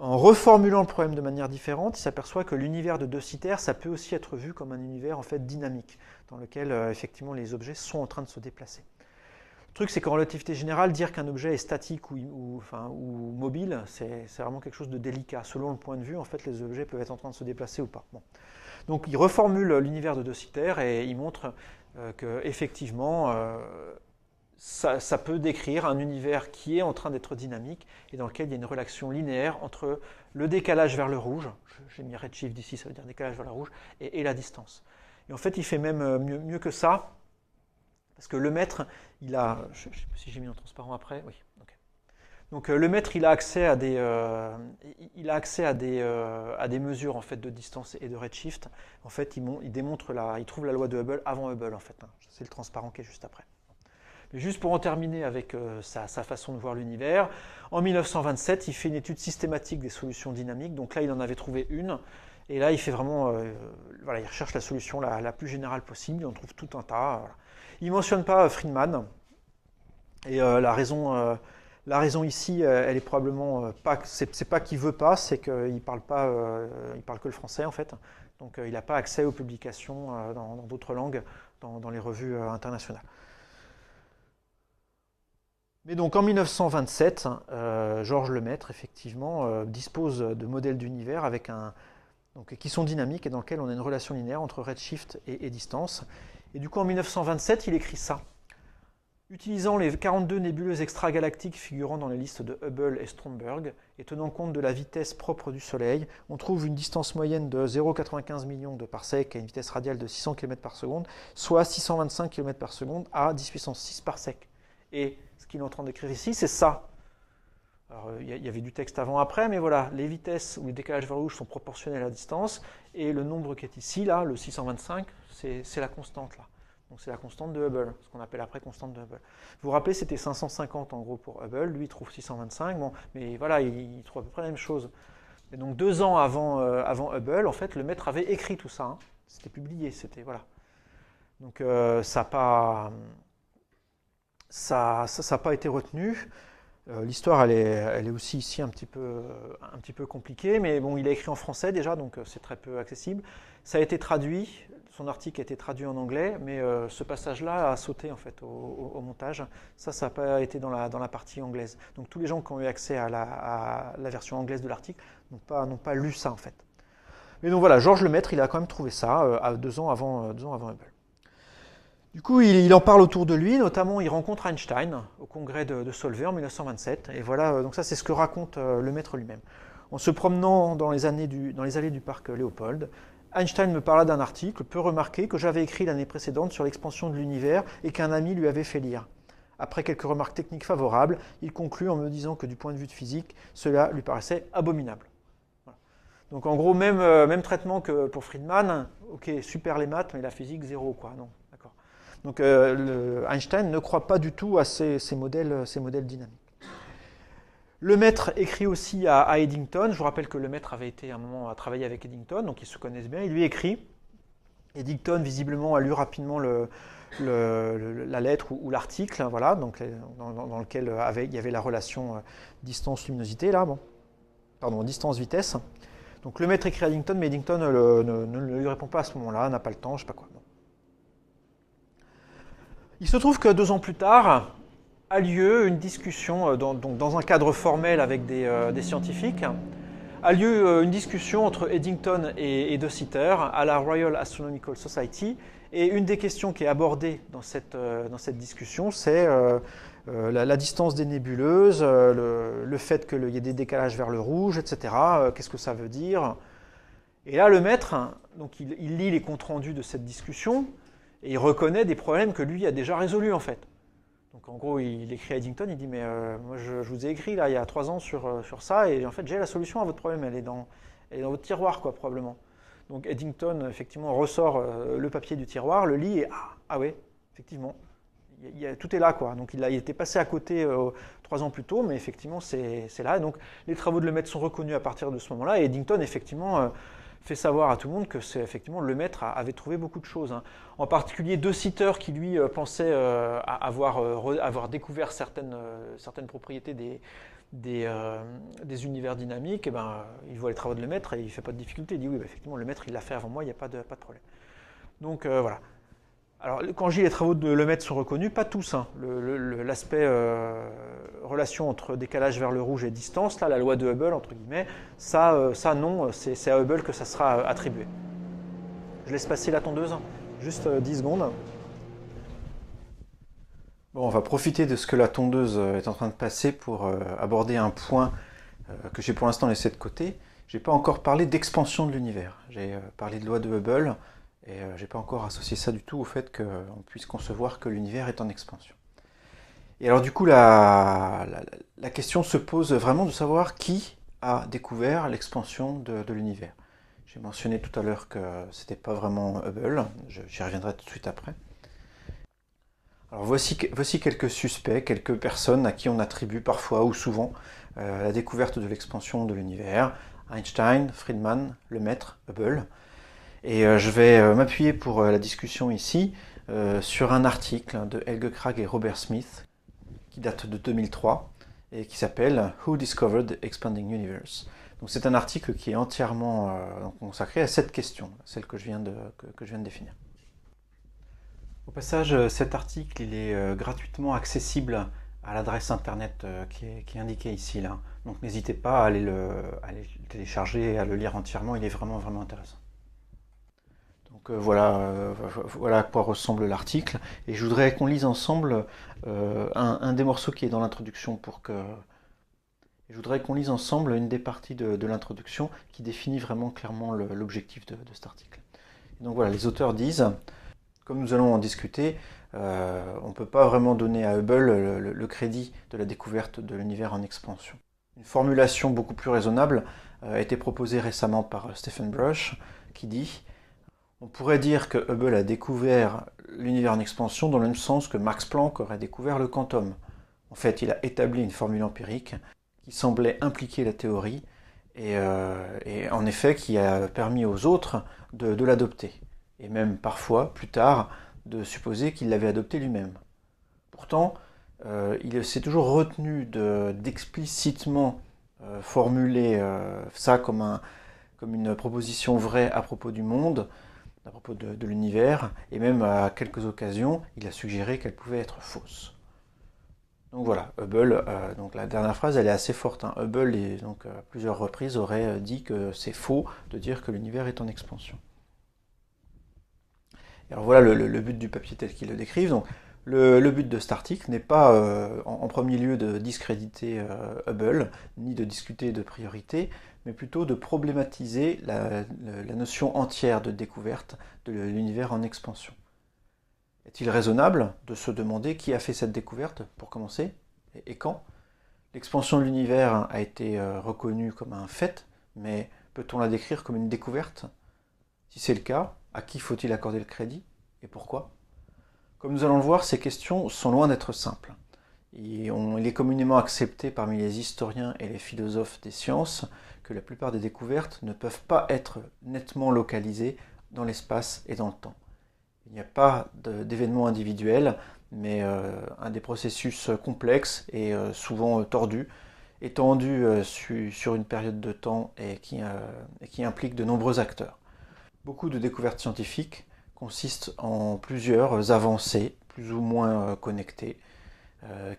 S1: en reformulant le problème de manière différente, il s'aperçoit que l'univers de De Sitter, ça peut aussi être vu comme un univers en fait dynamique, dans lequel effectivement les objets sont en train de se déplacer. Le truc, c'est qu'en relativité générale, dire qu'un objet est statique ou mobile, c'est vraiment quelque chose de délicat. Selon le point de vue, en fait, les objets peuvent être en train de se déplacer ou pas. Bon. Donc, il reformule l'univers de De Sitter et il montre qu'effectivement, ça peut décrire un univers qui est en train d'être dynamique et dans lequel il y a une relation linéaire entre le décalage vers le rouge, j'ai mis redshift d'ici, ça veut dire décalage vers le rouge, et la distance. Et en fait, il fait même mieux que ça, parce que le maître, il a, je ne sais pas si j'ai mis en transparent après, oui. Okay. Donc le maître, il a accès à des mesures en fait de distance et de redshift. En fait, il trouve la loi de Hubble avant Hubble en fait. Hein. C'est le transparent qui est juste après. Mais juste pour en terminer avec sa façon de voir l'univers, en 1927, il fait une étude systématique des solutions dynamiques. Donc là, il en avait trouvé une. Et là, il fait vraiment, il recherche la solution la plus générale possible. Il en trouve tout un tas. Voilà. Il ne mentionne pas Friedman. Et la raison ici, elle est probablement pas, c'est pas qu'il veut pas, c'est qu'il parle que le français en fait. Donc il n'a pas accès aux publications dans d'autres langues, dans les revues internationales. Mais donc en 1927, Georges Lemaître, effectivement, dispose de modèles d'univers qui sont dynamiques et dans lesquels on a une relation linéaire entre redshift et distance. Et du coup, en 1927, il écrit ça. Utilisant les 42 nébuleuses extragalactiques figurant dans les listes de Hubble et Stromberg, et tenant compte de la vitesse propre du Soleil, on trouve une distance moyenne de 0,95 millions de parsecs à une vitesse radiale de 600 km par seconde, soit 625 km par seconde à 10 puissance 6 parsecs. Et ce qu'il est en train d'écrire ici, c'est ça. Alors, il y avait du texte avant-après, mais voilà, les vitesses ou les décalages vers le rouge sont proportionnels à la distance, et le nombre qui est ici, là, le 625, c'est la constante, là. Donc c'est la constante de Hubble, ce qu'on appelle après constante de Hubble. Vous vous rappelez, c'était 550 en gros pour Hubble, lui il trouve 625, bon, mais voilà, il trouve à peu près la même chose. Et donc 2 ans avant Hubble, en fait, le maître avait écrit tout ça, hein. C'était publié, c'était, voilà. Donc ça n'a pas été retenu. L'histoire, elle est aussi ici un petit peu compliquée, mais bon, il a écrit en français déjà, donc c'est très peu accessible. Ça a été traduit, son article a été traduit en anglais, mais ce passage-là a sauté en fait au montage. Ça n'a pas été dans la partie anglaise. Donc tous les gens qui ont eu accès à la version anglaise de l'article n'ont pas lu ça en fait. Mais donc voilà, Georges Lemaître, il a quand même trouvé ça 2 ans avant Hubble. Du coup, il en parle autour de lui, notamment il rencontre Einstein au congrès de Solvay en 1927. Et voilà, donc ça c'est ce que raconte Lemaître lui-même. En se promenant dans les allées du parc Léopold, Einstein me parla d'un article peu remarqué que j'avais écrit l'année précédente sur l'expansion de l'univers et qu'un ami lui avait fait lire. Après quelques remarques techniques favorables, il conclut en me disant que du point de vue de physique, cela lui paraissait abominable. Voilà. Donc en gros, même traitement que pour Friedman, ok, super les maths, mais la physique, zéro, quoi, non. Donc Einstein ne croit pas du tout à ces modèles dynamiques. Lemaître écrit aussi à Eddington. Je vous rappelle que Lemaître avait été à un moment à travailler avec Eddington, donc ils se connaissent bien. Il lui écrit. Eddington, visiblement, a lu rapidement la lettre ou l'article, voilà, donc, dans lequel il y avait la relation distance-luminosité, là, bon. Pardon, distance-vitesse. Donc Lemaître écrit à Eddington, mais Eddington ne lui répond pas à ce moment-là, n'a pas le temps, je ne sais pas quoi. Bon. Il se trouve que 2 ans plus tard a lieu une discussion dans un cadre formel avec des scientifiques a lieu une discussion entre Eddington et De Sitter à la Royal Astronomical Society. Et une des questions qui est abordée dans cette discussion, c'est la distance des nébuleuses, le fait qu'il y ait des décalages vers le rouge, etc. Qu'est-ce que ça veut dire? Et là, le maître, donc il lit les comptes rendus de cette discussion et il reconnaît des problèmes que lui a déjà résolus en fait. Donc en gros, il écrit à Eddington, il dit mais moi je vous ai écrit là il y a 3 ans sur ça et en fait j'ai la solution à votre problème, elle est dans votre tiroir quoi probablement. Donc Eddington effectivement ressort le papier du tiroir, le lit et ah ouais effectivement tout est là quoi. Donc il était passé à côté 3 ans plus tôt, mais effectivement c'est là. Et donc les travaux de Lemaitre sont reconnus à partir de ce moment-là et Eddington effectivement fait savoir à tout le monde que c'est effectivement le maître avait trouvé beaucoup de choses. Hein. En particulier De Sitter qui lui pensait avoir découvert certaines propriétés des univers dynamiques. Et ben, il voit les travaux de le maître et il ne fait pas de difficulté. Il dit oui, bah, effectivement le maître il l'a fait avant moi, il n'y a pas de problème. Donc voilà. Alors, quand je dis les travaux de Lemaitre sont reconnus, pas tous. Hein. L'aspect relation entre décalage vers le rouge et distance, là, la loi de Hubble, entre guillemets, ça non, c'est à Hubble que ça sera attribué. Je laisse passer la tondeuse, juste 10 secondes. Bon, on va profiter de ce que la tondeuse est en train de passer pour aborder un point que j'ai pour l'instant laissé de côté. Je n'ai pas encore parlé d'expansion de l'univers. J'ai parlé de loi de Hubble. Et je n'ai pas encore associé ça du tout au fait qu'on puisse concevoir que l'univers est en expansion. Et alors du coup, la question se pose vraiment de savoir qui a découvert l'expansion de l'univers. J'ai mentionné tout à l'heure que ce n'était pas vraiment Hubble, j'y reviendrai tout de suite après. Alors voici quelques suspects, quelques personnes à qui on attribue parfois ou souvent la découverte de l'expansion de l'univers. Einstein, Friedman, Lemaitre, Hubble. Et je vais m'appuyer pour la discussion ici sur un article de Helge Krag et Robert Smith qui date de 2003 et qui s'appelle Who Discovered the Expanding Universe. Donc c'est un article qui est entièrement consacré à cette question, celle que je viens de définir. Au passage, cet article il est gratuitement accessible à l'adresse internet qui est indiquée ici là. Donc n'hésitez pas à aller le télécharger et à le lire entièrement, il est vraiment vraiment intéressant. Donc voilà à quoi ressemble l'article. Et je voudrais qu'on lise ensemble un des morceaux qui est dans l'introduction je voudrais qu'on lise ensemble une des parties de l'introduction qui définit vraiment clairement l'objectif de cet article. Et donc voilà, les auteurs disent, comme nous allons en discuter, on ne peut pas vraiment donner à Hubble le crédit de la découverte de l'univers en expansion. Une formulation beaucoup plus raisonnable a été proposée récemment par Stephen Brush qui dit: on pourrait dire que Hubble a découvert l'univers en expansion dans le même sens que Max Planck aurait découvert le quantum. En fait, il a établi une formule empirique qui semblait impliquer la théorie et en effet qui a permis aux autres de l'adopter. Et même parfois, plus tard, de supposer qu'il l'avait adopté lui-même. Pourtant, il s'est toujours retenu d'explicitement formuler ça comme une proposition vraie à propos du monde, à propos de l'univers, et même à quelques occasions, il a suggéré qu'elle pouvait être fausse. Donc voilà, Hubble, donc la dernière phrase, elle est assez forte. Hein. Hubble, donc, à plusieurs reprises, aurait dit que c'est faux de dire que l'univers est en expansion. Et alors voilà le but du papier tel qu'il le décrive. Donc, le but de cet article n'est pas en premier lieu de discréditer Hubble, ni de discuter de priorité, mais plutôt de problématiser la notion entière de découverte de l'univers en expansion. Est-il raisonnable de se demander qui a fait cette découverte, pour commencer, et quand? L'expansion de l'univers a été reconnue comme un fait, mais peut-on la décrire comme une découverte? Si c'est le cas, à qui faut-il accorder le crédit, et pourquoi? Comme nous allons le voir, ces questions sont loin d'être simples. Il est communément accepté parmi les historiens et les philosophes des sciences que la plupart des découvertes ne peuvent pas être nettement localisées dans l'espace et dans le temps. Il n'y a pas d'événements individuels, mais des processus complexes et souvent tordus, étendus sur une période de temps et qui impliquent de nombreux acteurs. Beaucoup de découvertes scientifiques consistent en plusieurs avancées, plus ou moins connectées,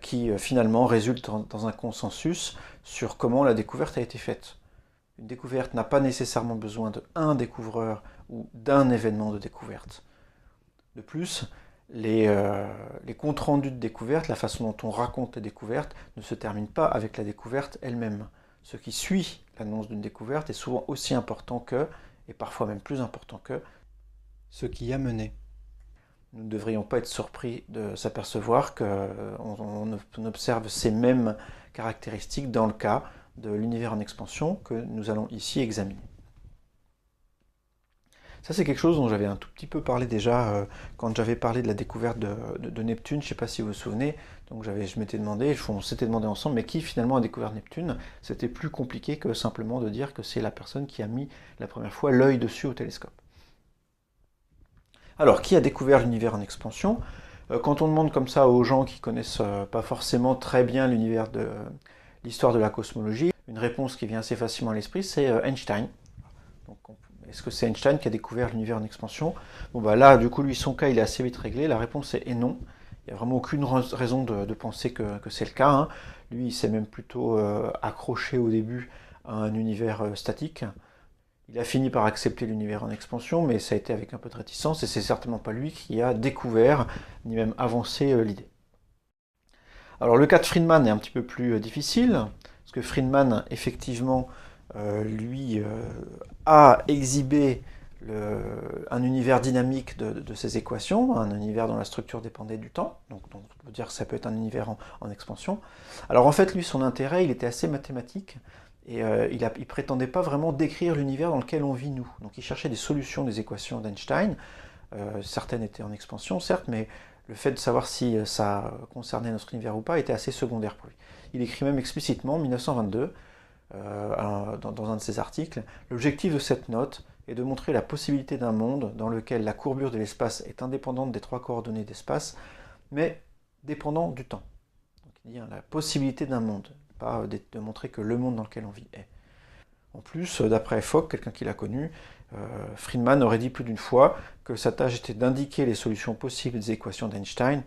S1: qui finalement résultent dans un consensus sur comment la découverte a été faite. Une découverte n'a pas nécessairement besoin d'un découvreur ou d'un événement de découverte. De plus, les comptes rendus de découverte, la façon dont on raconte les découvertes, ne se terminent pas avec la découverte elle-même. Ce qui suit l'annonce d'une découverte est souvent aussi important que, et parfois même plus important que, ce qui y a mené. Nous ne devrions pas être surpris de s'apercevoir qu'on observe ces mêmes caractéristiques dans le cas de l'univers en expansion que nous allons ici examiner. Ça, c'est quelque chose dont j'avais un tout petit peu parlé déjà quand j'avais parlé de la découverte de Neptune. Je ne sais pas si vous vous souvenez. Donc je m'étais demandé, on s'était demandé ensemble, mais qui finalement a découvert Neptune? C'était plus compliqué que simplement de dire que c'est la personne qui a mis la première fois l'œil dessus au télescope. Alors, qui a découvert l'univers en expansion? Quand on demande comme ça aux gens qui connaissent pas forcément très bien l'histoire de la cosmologie, une réponse qui vient assez facilement à l'esprit, c'est Einstein. Est-ce que c'est Einstein qui a découvert l'univers en expansion? Bon bah là, du coup, lui, son cas, il est assez vite réglé. La réponse est non. Il n'y a vraiment aucune raison de penser que c'est le cas. Hein. Lui, il s'est même plutôt accroché au début à un univers statique. Il a fini par accepter l'univers en expansion, mais ça a été avec un peu de réticence, et c'est certainement pas lui qui a découvert, ni même avancé l'idée. Alors le cas de Friedman est un petit peu plus difficile, parce que Friedman, effectivement, lui a exhibé un univers dynamique de ces équations, un univers dont la structure dépendait du temps, donc on peut dire que ça peut être un univers en expansion. Alors en fait, lui, son intérêt, il était assez mathématique, et il prétendait pas vraiment décrire l'univers dans lequel on vit nous. Donc il cherchait des solutions des équations d'Einstein, certaines étaient en expansion, certes, mais le fait de savoir si ça concernait notre univers ou pas était assez secondaire pour lui. Il écrit même explicitement en 1922, dans un de ses articles, l'objectif de cette note est de montrer la possibilité d'un monde dans lequel la courbure de l'espace est indépendante des trois coordonnées d'espace, mais dépendant du temps. Donc, il dit la possibilité d'un monde, pas de montrer que le monde dans lequel on vit est. En plus, d'après Fock, quelqu'un qui l'a connu, Friedman aurait dit plus d'une fois que sa tâche était d'indiquer les solutions possibles des équations d'Einstein,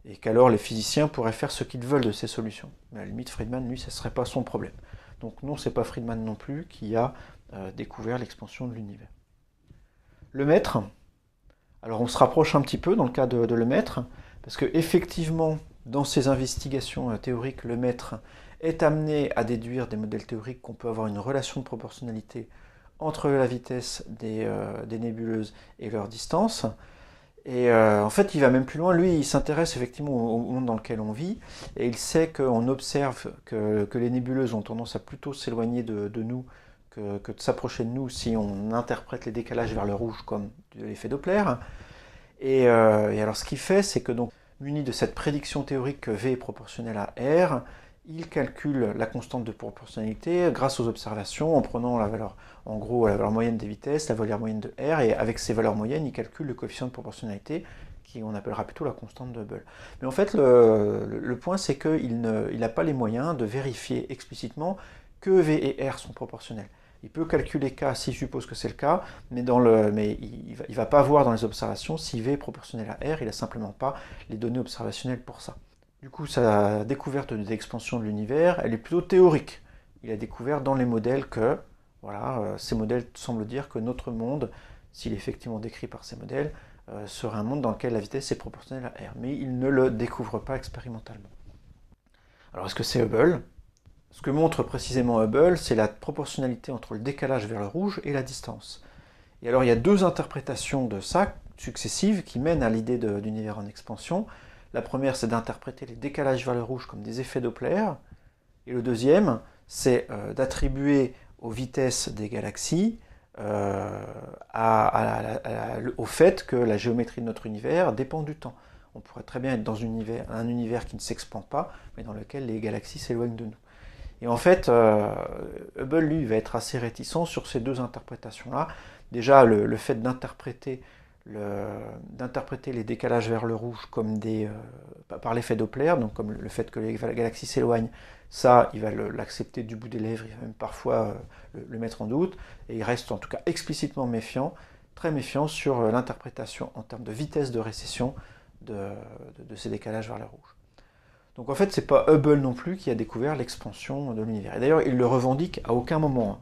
S1: et qu'alors les physiciens pourraient faire ce qu'ils veulent de ces solutions. Mais à la limite, Friedman, lui, ce ne serait pas son problème. Donc non, c'est pas Friedman non plus qui a découvert l'expansion de l'univers. Lemaître, alors on se rapproche un petit peu dans le cas de Lemaître, parce que effectivement, dans ses investigations théoriques, Lemaître est amené à déduire des modèles théoriques qu'on peut avoir une relation de proportionnalité entre la vitesse des nébuleuses et leur distance. Et en fait, il va même plus loin. Lui, il s'intéresse effectivement au monde dans lequel on vit, et il sait qu'on observe que les nébuleuses ont tendance à plutôt s'éloigner de nous que de s'approcher de nous si on interprète les décalages vers le rouge comme de l'effet Doppler. Et alors, ce qu'il fait, c'est que donc, muni de cette prédiction théorique que V est proportionnel à R, il calcule la constante de proportionnalité grâce aux observations en prenant la valeur, en gros, la valeur moyenne des vitesses, la valeur moyenne de R, et avec ces valeurs moyennes, il calcule le coefficient de proportionnalité, qu'on appellera plutôt la constante de Hubble. Mais en fait, le point, c'est qu'il n'a pas les moyens de vérifier explicitement que V et R sont proportionnels. Il peut calculer K s'il suppose que c'est le cas, mais il ne va pas voir dans les observations si V est proportionnel à R, il n'a simplement pas les données observationnelles pour ça. Du coup, sa découverte de l'expansion de l'univers, elle est plutôt théorique. Il a découvert dans les modèles que, voilà, ces modèles semblent dire que notre monde, s'il est effectivement décrit par ces modèles, serait un monde dans lequel la vitesse est proportionnelle à R. Mais il ne le découvre pas expérimentalement. Alors, est-ce que c'est Hubble? Ce que montre précisément Hubble, c'est la proportionnalité entre le décalage vers le rouge et la distance. Et alors, il y a deux interprétations de ça, successives, qui mènent à l'idée d'univers en expansion. La première, c'est d'interpréter les décalages vers le rouge comme des effets Doppler. Et le deuxième, c'est d'attribuer aux vitesses des galaxies au fait que la géométrie de notre univers dépend du temps. On pourrait très bien être dans un univers qui ne s'expand pas, mais dans lequel les galaxies s'éloignent de nous. Et en fait, Hubble, lui, va être assez réticent sur ces deux interprétations-là. Déjà, le fait d'interpréter les décalages vers le rouge comme par l'effet Doppler, donc comme le fait que les galaxies s'éloignent, ça, il va l'accepter du bout des lèvres, il va même parfois le mettre en doute, et il reste en tout cas explicitement méfiant, très méfiant sur l'interprétation en termes de vitesse de récession de ces décalages vers le rouge. Donc en fait, c'est pas Hubble non plus qui a découvert l'expansion de l'univers. Et d'ailleurs, il le revendique à aucun moment.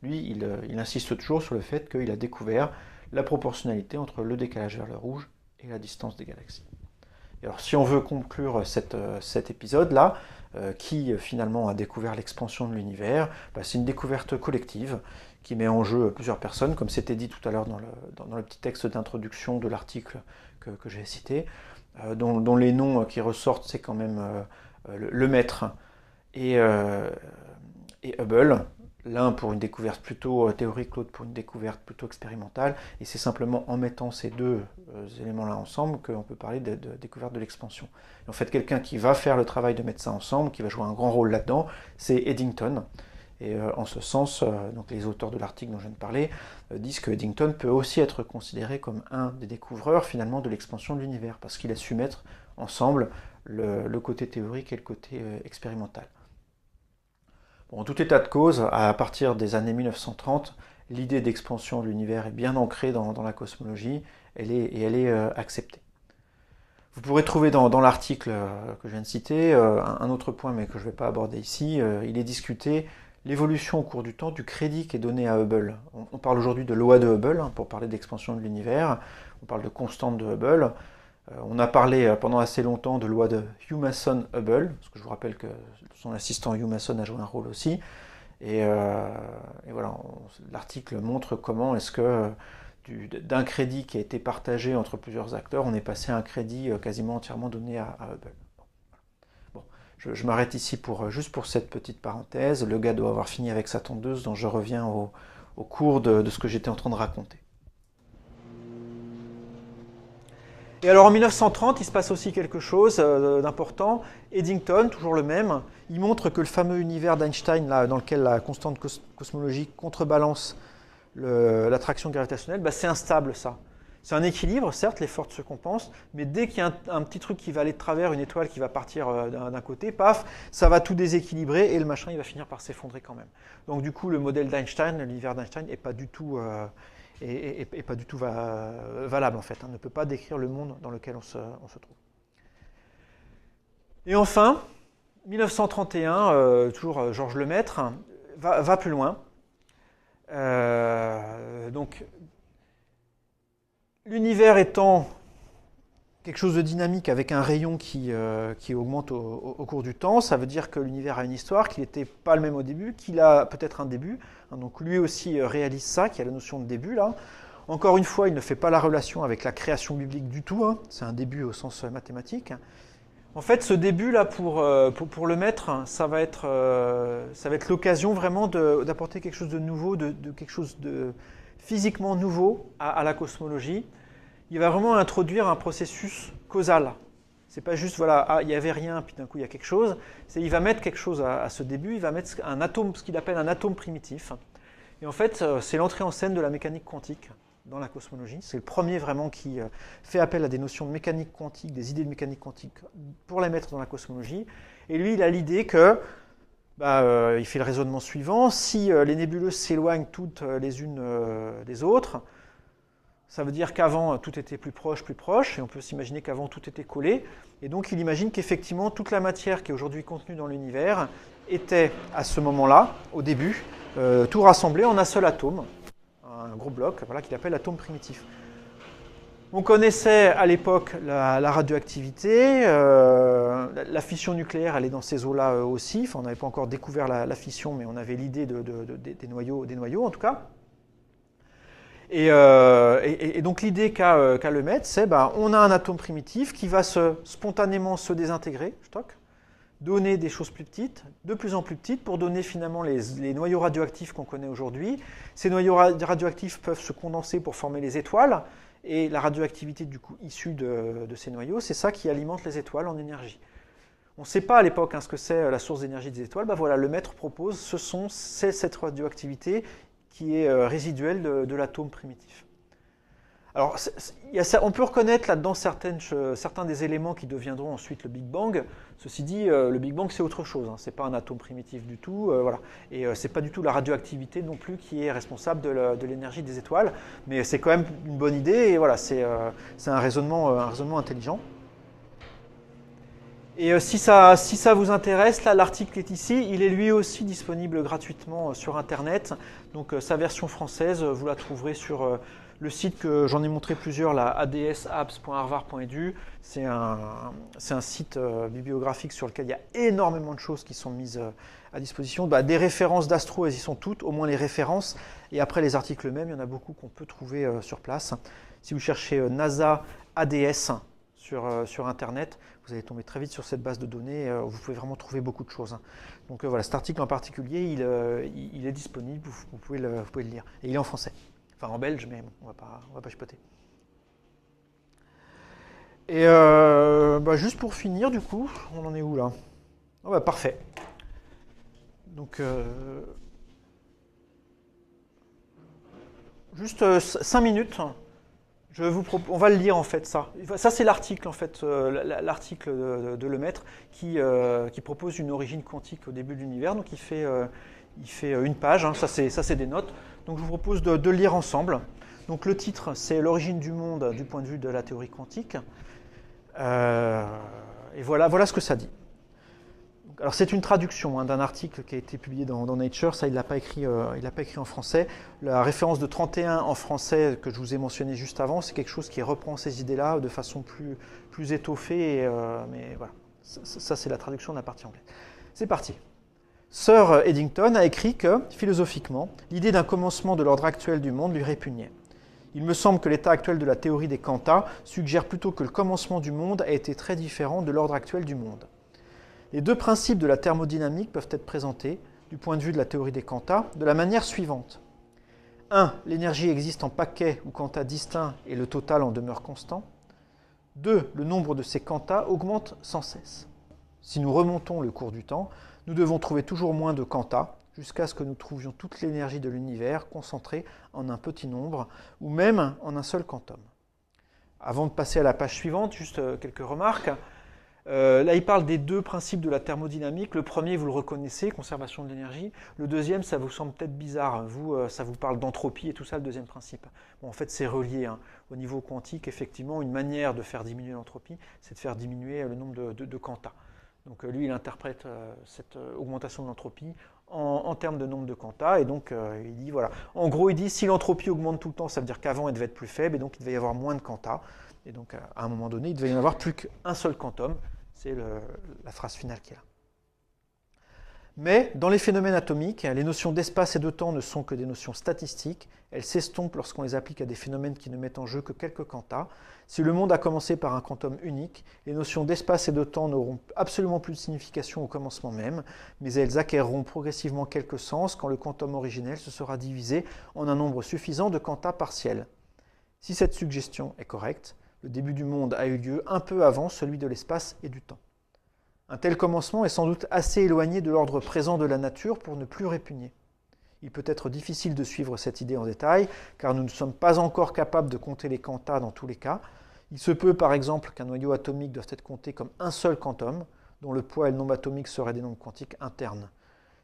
S1: Lui, il insiste toujours sur le fait qu'il a découvert la proportionnalité entre le décalage vers le rouge et la distance des galaxies. Et alors, si on veut conclure cet épisode-là, qui finalement a découvert l'expansion de l'univers, c'est une découverte collective qui met en jeu plusieurs personnes, comme c'était dit tout à l'heure dans le petit texte d'introduction de l'article que j'ai cité, dont les noms qui ressortent, c'est quand même Lemaître et Hubble, l'un pour une découverte plutôt théorique, l'autre pour une découverte plutôt expérimentale, et c'est simplement en mettant ces deux éléments-là ensemble qu'on peut parler de découverte de l'expansion. En fait, quelqu'un qui va faire le travail de mettre ça ensemble, qui va jouer un grand rôle là-dedans, c'est Eddington. Et en ce sens, donc les auteurs de l'article dont je viens de parler disent que Eddington peut aussi être considéré comme un des découvreurs finalement de l'expansion de l'univers, parce qu'il a su mettre ensemble le côté théorique et le côté expérimental. Bon, en tout état de cause, à partir des années 1930, l'idée d'expansion de l'univers est bien ancrée dans la cosmologie, elle est acceptée. Vous pourrez trouver dans l'article que je viens de citer un autre point, mais que je ne vais pas aborder ici. Il est discuté l'évolution au cours du temps du crédit qui est donné à Hubble. On parle aujourd'hui de loi de Hubble, pour parler d'expansion de l'univers, on parle de constante de Hubble. On a parlé pendant assez longtemps de loi de Humason-Hubble, parce que je vous rappelle que son assistant Humason a joué un rôle aussi. Et voilà, l'article montre comment est-ce que d'un crédit qui a été partagé entre plusieurs acteurs, on est passé à un crédit quasiment entièrement donné à Hubble. Bon, je m'arrête ici juste pour cette petite parenthèse. Le gars doit avoir fini avec sa tondeuse, donc je reviens au cours de ce que j'étais en train de raconter. Et alors en 1930, il se passe aussi quelque chose d'important. Eddington, toujours le même, il montre que le fameux univers d'Einstein, dans lequel la constante cosmologique contrebalance l'attraction gravitationnelle, c'est instable ça. C'est un équilibre, certes, les forces se compensent, mais dès qu'il y a un petit truc qui va aller de travers, une étoile qui va partir d'un côté, paf, ça va tout déséquilibrer et le machin il va finir par s'effondrer quand même. Donc du coup, le modèle d'Einstein, l'univers d'Einstein, n'est pas du tout... et pas du tout valable en fait, ne peut pas décrire le monde dans lequel on se trouve. Et enfin, 1931, toujours Georges Lemaître, va plus loin. Donc, l'univers étant quelque chose de dynamique avec un rayon qui augmente au cours du temps, ça veut dire que l'univers a une histoire, qu'il n'était pas le même au début, qu'il a peut-être un début. Donc lui aussi réalise ça, qu'il y a la notion de début là. Encore une fois, il ne fait pas la relation avec la création biblique du tout, c'est un début au sens mathématique. En fait, ce début là, pour Lemaître, ça va être l'occasion vraiment d'apporter quelque chose de nouveau, de quelque chose de physiquement nouveau à la cosmologie. Il va vraiment introduire un processus causal. C'est pas juste, voilà, il n'y avait rien, puis d'un coup il y a quelque chose. Il va mettre quelque chose à ce début, il va mettre un atome, ce qu'il appelle un atome primitif. Et en fait, c'est l'entrée en scène de la mécanique quantique dans la cosmologie. C'est le premier vraiment qui fait appel à des notions de mécanique quantique, des idées de mécanique quantique pour les mettre dans la cosmologie. Et lui, il a l'idée que, il fait le raisonnement suivant, si les nébuleuses s'éloignent toutes les unes des autres, ça veut dire qu'avant, tout était plus proche, et on peut s'imaginer qu'avant, tout était collé. Et donc, il imagine qu'effectivement, toute la matière qui est aujourd'hui contenue dans l'univers était, à ce moment-là, au début, tout rassemblé en un seul atome, un gros bloc, voilà, qu'il appelle l'atome primitif. On connaissait à l'époque la radioactivité, la fission nucléaire, elle est dans ces eaux-là aussi. Enfin, on n'avait pas encore découvert la fission, mais on avait l'idée des noyaux en tout cas. Et donc l'idée qu'a Lemaître, c'est on a un atome primitif qui va spontanément se désintégrer, donner des choses plus petites, de plus en plus petites, pour donner finalement les noyaux radioactifs qu'on connaît aujourd'hui. Ces noyaux radioactifs peuvent se condenser pour former les étoiles, et la radioactivité du coup issue de ces noyaux, c'est ça qui alimente les étoiles en énergie. On ne sait pas à l'époque ce que c'est la source d'énergie des étoiles. Voilà, Lemaître propose, c'est cette radioactivité qui est résiduelle de l'atome primitif. Alors, on peut reconnaître là-dedans certains des éléments qui deviendront ensuite le Big Bang. Ceci dit, le Big Bang, c'est autre chose. Ce n'est pas un atome primitif du tout. Voilà. Et ce n'est pas du tout la radioactivité non plus qui est responsable de l'énergie des étoiles. Mais c'est quand même une bonne idée. Et voilà, c'est un raisonnement intelligent. Et si ça vous intéresse, là l'article est ici, il est lui aussi disponible gratuitement sur Internet. Donc sa version française, vous la trouverez sur le site que j'en ai montré plusieurs, la adsapps.harvard.edu. C'est un site bibliographique sur lequel il y a énormément de choses qui sont mises à disposition. Des références d'astro, elles y sont toutes, au moins les références. Et après les articles eux-mêmes, il y en a beaucoup qu'on peut trouver sur place. Si vous cherchez NASA ADS sur Internet, vous allez tomber très vite sur cette base de données. Vous pouvez vraiment trouver beaucoup de choses. Donc voilà, cet article en particulier, il est disponible, vous pouvez le lire. Et il est en français. Enfin en belge, mais bon, on va pas chipoter. Et juste pour finir, du coup, on en est où là? Oh, parfait. Donc, juste 5 minutes. On va le lire en fait, ça. Ça c'est l'article en fait, l'article de Lemaître qui propose une origine quantique au début de l'univers. Donc il fait une page, hein. Ça c'est des notes. Donc je vous propose de le lire ensemble. Donc le titre c'est l'origine du monde du point de vue de la théorie quantique. Et voilà ce que ça dit. Alors c'est une traduction d'un article qui a été publié dans Nature, ça il l'a pas écrit en français. La référence de 31 en français que je vous ai mentionné juste avant, c'est quelque chose qui reprend ces idées-là de façon plus étoffée, mais voilà, ça c'est la traduction de la partie anglaise. C'est parti. Sir Eddington a écrit que, philosophiquement, l'idée d'un commencement de l'ordre actuel du monde lui répugnait. Il me semble que l'état actuel de la théorie des quanta suggère plutôt que le commencement du monde a été très différent de l'ordre actuel du monde. Les deux principes de la thermodynamique peuvent être présentés, du point de vue de la théorie des quanta, de la manière suivante. 1. L'énergie existe en paquets ou quanta distincts et le total en demeure constant. 2. Le nombre de ces quanta augmente sans cesse. Si nous remontons le cours du temps, nous devons trouver toujours moins de quanta, jusqu'à ce que nous trouvions toute l'énergie de l'univers concentrée en un petit nombre, ou même en un seul quantum. Avant de passer à la page suivante, juste quelques remarques. Là, il parle des deux principes de la thermodynamique. Le premier, vous le reconnaissez, conservation de l'énergie. Le deuxième, ça vous semble peut-être bizarre. Ça vous parle d'entropie et tout ça, le deuxième principe. Bon, en fait, c'est relié. Hein. Au niveau quantique, effectivement, une manière de faire diminuer l'entropie, c'est de faire diminuer le nombre de quanta. Donc lui, il interprète cette augmentation de l'entropie en termes de nombre de quanta. Et donc, il dit, voilà. En gros, il dit, si l'entropie augmente tout le temps, ça veut dire qu'avant, elle devait être plus faible, et donc il devait y avoir moins de quanta. Et donc, à un moment donné, il devait y en avoir plus qu'un seul quantum. C'est la phrase finale qui est là. Mais dans les phénomènes atomiques, les notions d'espace et de temps ne sont que des notions statistiques. Elles s'estompent lorsqu'on les applique à des phénomènes qui ne mettent en jeu que quelques quanta. Si le monde a commencé par un quantum unique, les notions d'espace et de temps n'auront absolument plus de signification au commencement même, mais elles acquerront progressivement quelque sens quand le quantum originel se sera divisé en un nombre suffisant de quanta partiels. Si cette suggestion est correcte, le début du monde a eu lieu un peu avant celui de l'espace et du temps. Un tel commencement est sans doute assez éloigné de l'ordre présent de la nature pour ne plus répugner. Il peut être difficile de suivre cette idée en détail, car nous ne sommes pas encore capables de compter les quantas dans tous les cas. Il se peut par exemple qu'un noyau atomique doive être compté comme un seul quantum, dont le poids et le nombre atomique seraient des nombres quantiques internes.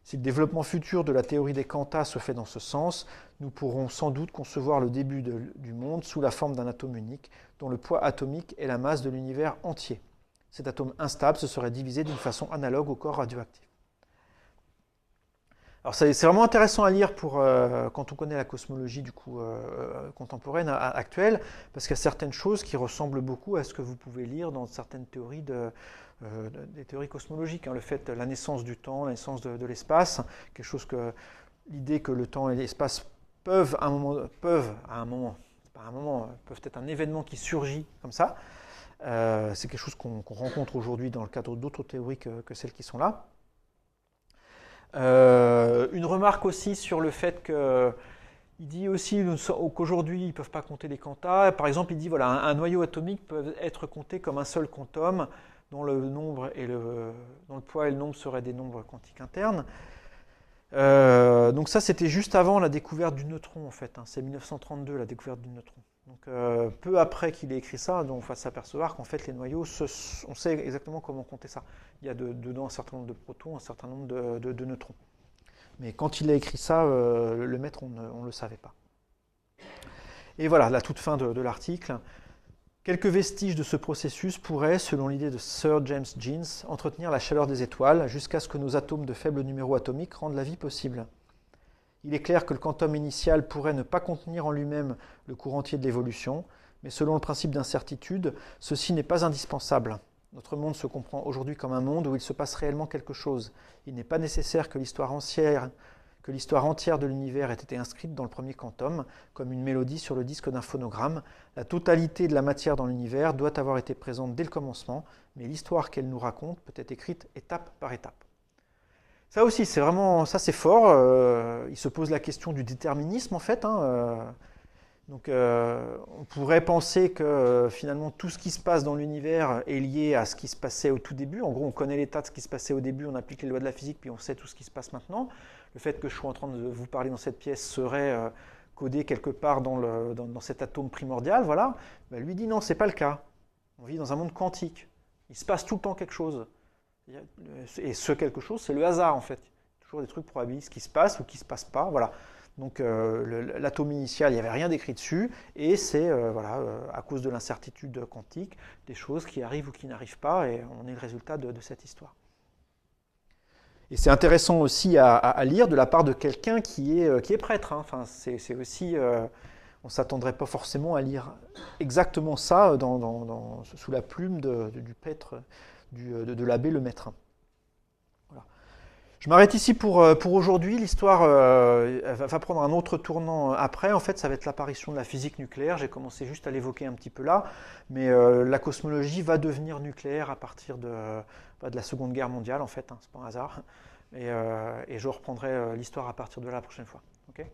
S1: Si le développement futur de la théorie des quantas se fait dans ce sens, nous pourrons sans doute concevoir le début du monde sous la forme d'un atome unique, dont le poids atomique est la masse de l'univers entier. Cet atome instable se serait divisé d'une façon analogue au corps radioactif. Alors c'est vraiment intéressant à lire quand on connaît la cosmologie contemporaine, actuelle, parce qu'il y a certaines choses qui ressemblent beaucoup à ce que vous pouvez lire dans certaines théories des théories cosmologiques. Hein. Le fait de la naissance du temps, la naissance de l'espace, quelque chose l'idée que le temps et l'espace peuvent être un événement qui surgit comme ça. C'est quelque chose qu'on rencontre aujourd'hui dans le cadre d'autres théories que celles qui sont là. Une remarque aussi sur le fait qu'il dit aussi qu'aujourd'hui ils ne peuvent pas compter les quantas. Par exemple, il dit voilà, un noyau atomique peut être compté comme un seul quantum dont le poids et le nombre seraient des nombres quantiques internes. Donc ça, c'était juste avant la découverte du neutron en fait. Hein. C'est 1932 la découverte du neutron. Donc peu après qu'il ait écrit ça, on va s'apercevoir qu'en fait les noyaux, on sait exactement comment compter ça. Il y a dedans un certain nombre de protons, un certain nombre de neutrons. Mais quand il a écrit ça, le maître, on ne le savait pas. Et voilà, la toute fin de l'article. Quelques vestiges de ce processus pourraient, selon l'idée de Sir James Jeans, entretenir la chaleur des étoiles jusqu'à ce que nos atomes de faible numéro atomique rendent la vie possible. Il est clair que le quantum initial pourrait ne pas contenir en lui-même le cours entier de l'évolution, mais selon le principe d'incertitude, ceci n'est pas indispensable. Notre monde se comprend aujourd'hui comme un monde où il se passe réellement quelque chose. Il n'est pas nécessaire que l'histoire entière de l'univers ait été inscrite dans le premier quantum, comme une mélodie sur le disque d'un phonogramme. La totalité de la matière dans l'univers doit avoir été présente dès le commencement, mais l'histoire qu'elle nous raconte peut être écrite étape par étape. Ça aussi, c'est vraiment, ça c'est fort. Il se pose la question du déterminisme en fait. Donc on pourrait penser que finalement tout ce qui se passe dans l'univers est lié à ce qui se passait au tout début. En gros, on connaît l'état de ce qui se passait au début, on applique les lois de la physique, puis on sait tout ce qui se passe maintenant. Le fait que je sois en train de vous parler dans cette pièce serait codé quelque part dans cet atome primordial, voilà. Ben, lui dit non, c'est pas le cas. On vit dans un monde quantique. Il se passe tout le temps quelque chose. Et ce quelque chose, c'est le hasard en fait. Toujours des trucs probabilistes qui se passent ou qui se passent pas, voilà. Donc l'atome initial, il n'y avait rien d'écrit dessus, et c'est à cause de l'incertitude quantique, des choses qui arrivent ou qui n'arrivent pas, et on est le résultat de cette histoire. Et c'est intéressant aussi à lire de la part de quelqu'un qui est prêtre. Enfin, c'est aussi, on ne s'attendrait pas forcément à lire exactement ça sous la plume du prêtre, de l'abbé Le Maître. Voilà. Je m'arrête ici pour aujourd'hui. L'histoire va prendre un autre tournant après. En fait, ça va être l'apparition de la physique nucléaire. J'ai commencé juste à l'évoquer un petit peu là. Mais la cosmologie va devenir nucléaire à partir de la Seconde Guerre mondiale, en fait. C'est pas un hasard. Et je reprendrai l'histoire à partir de là la prochaine fois. Okay ?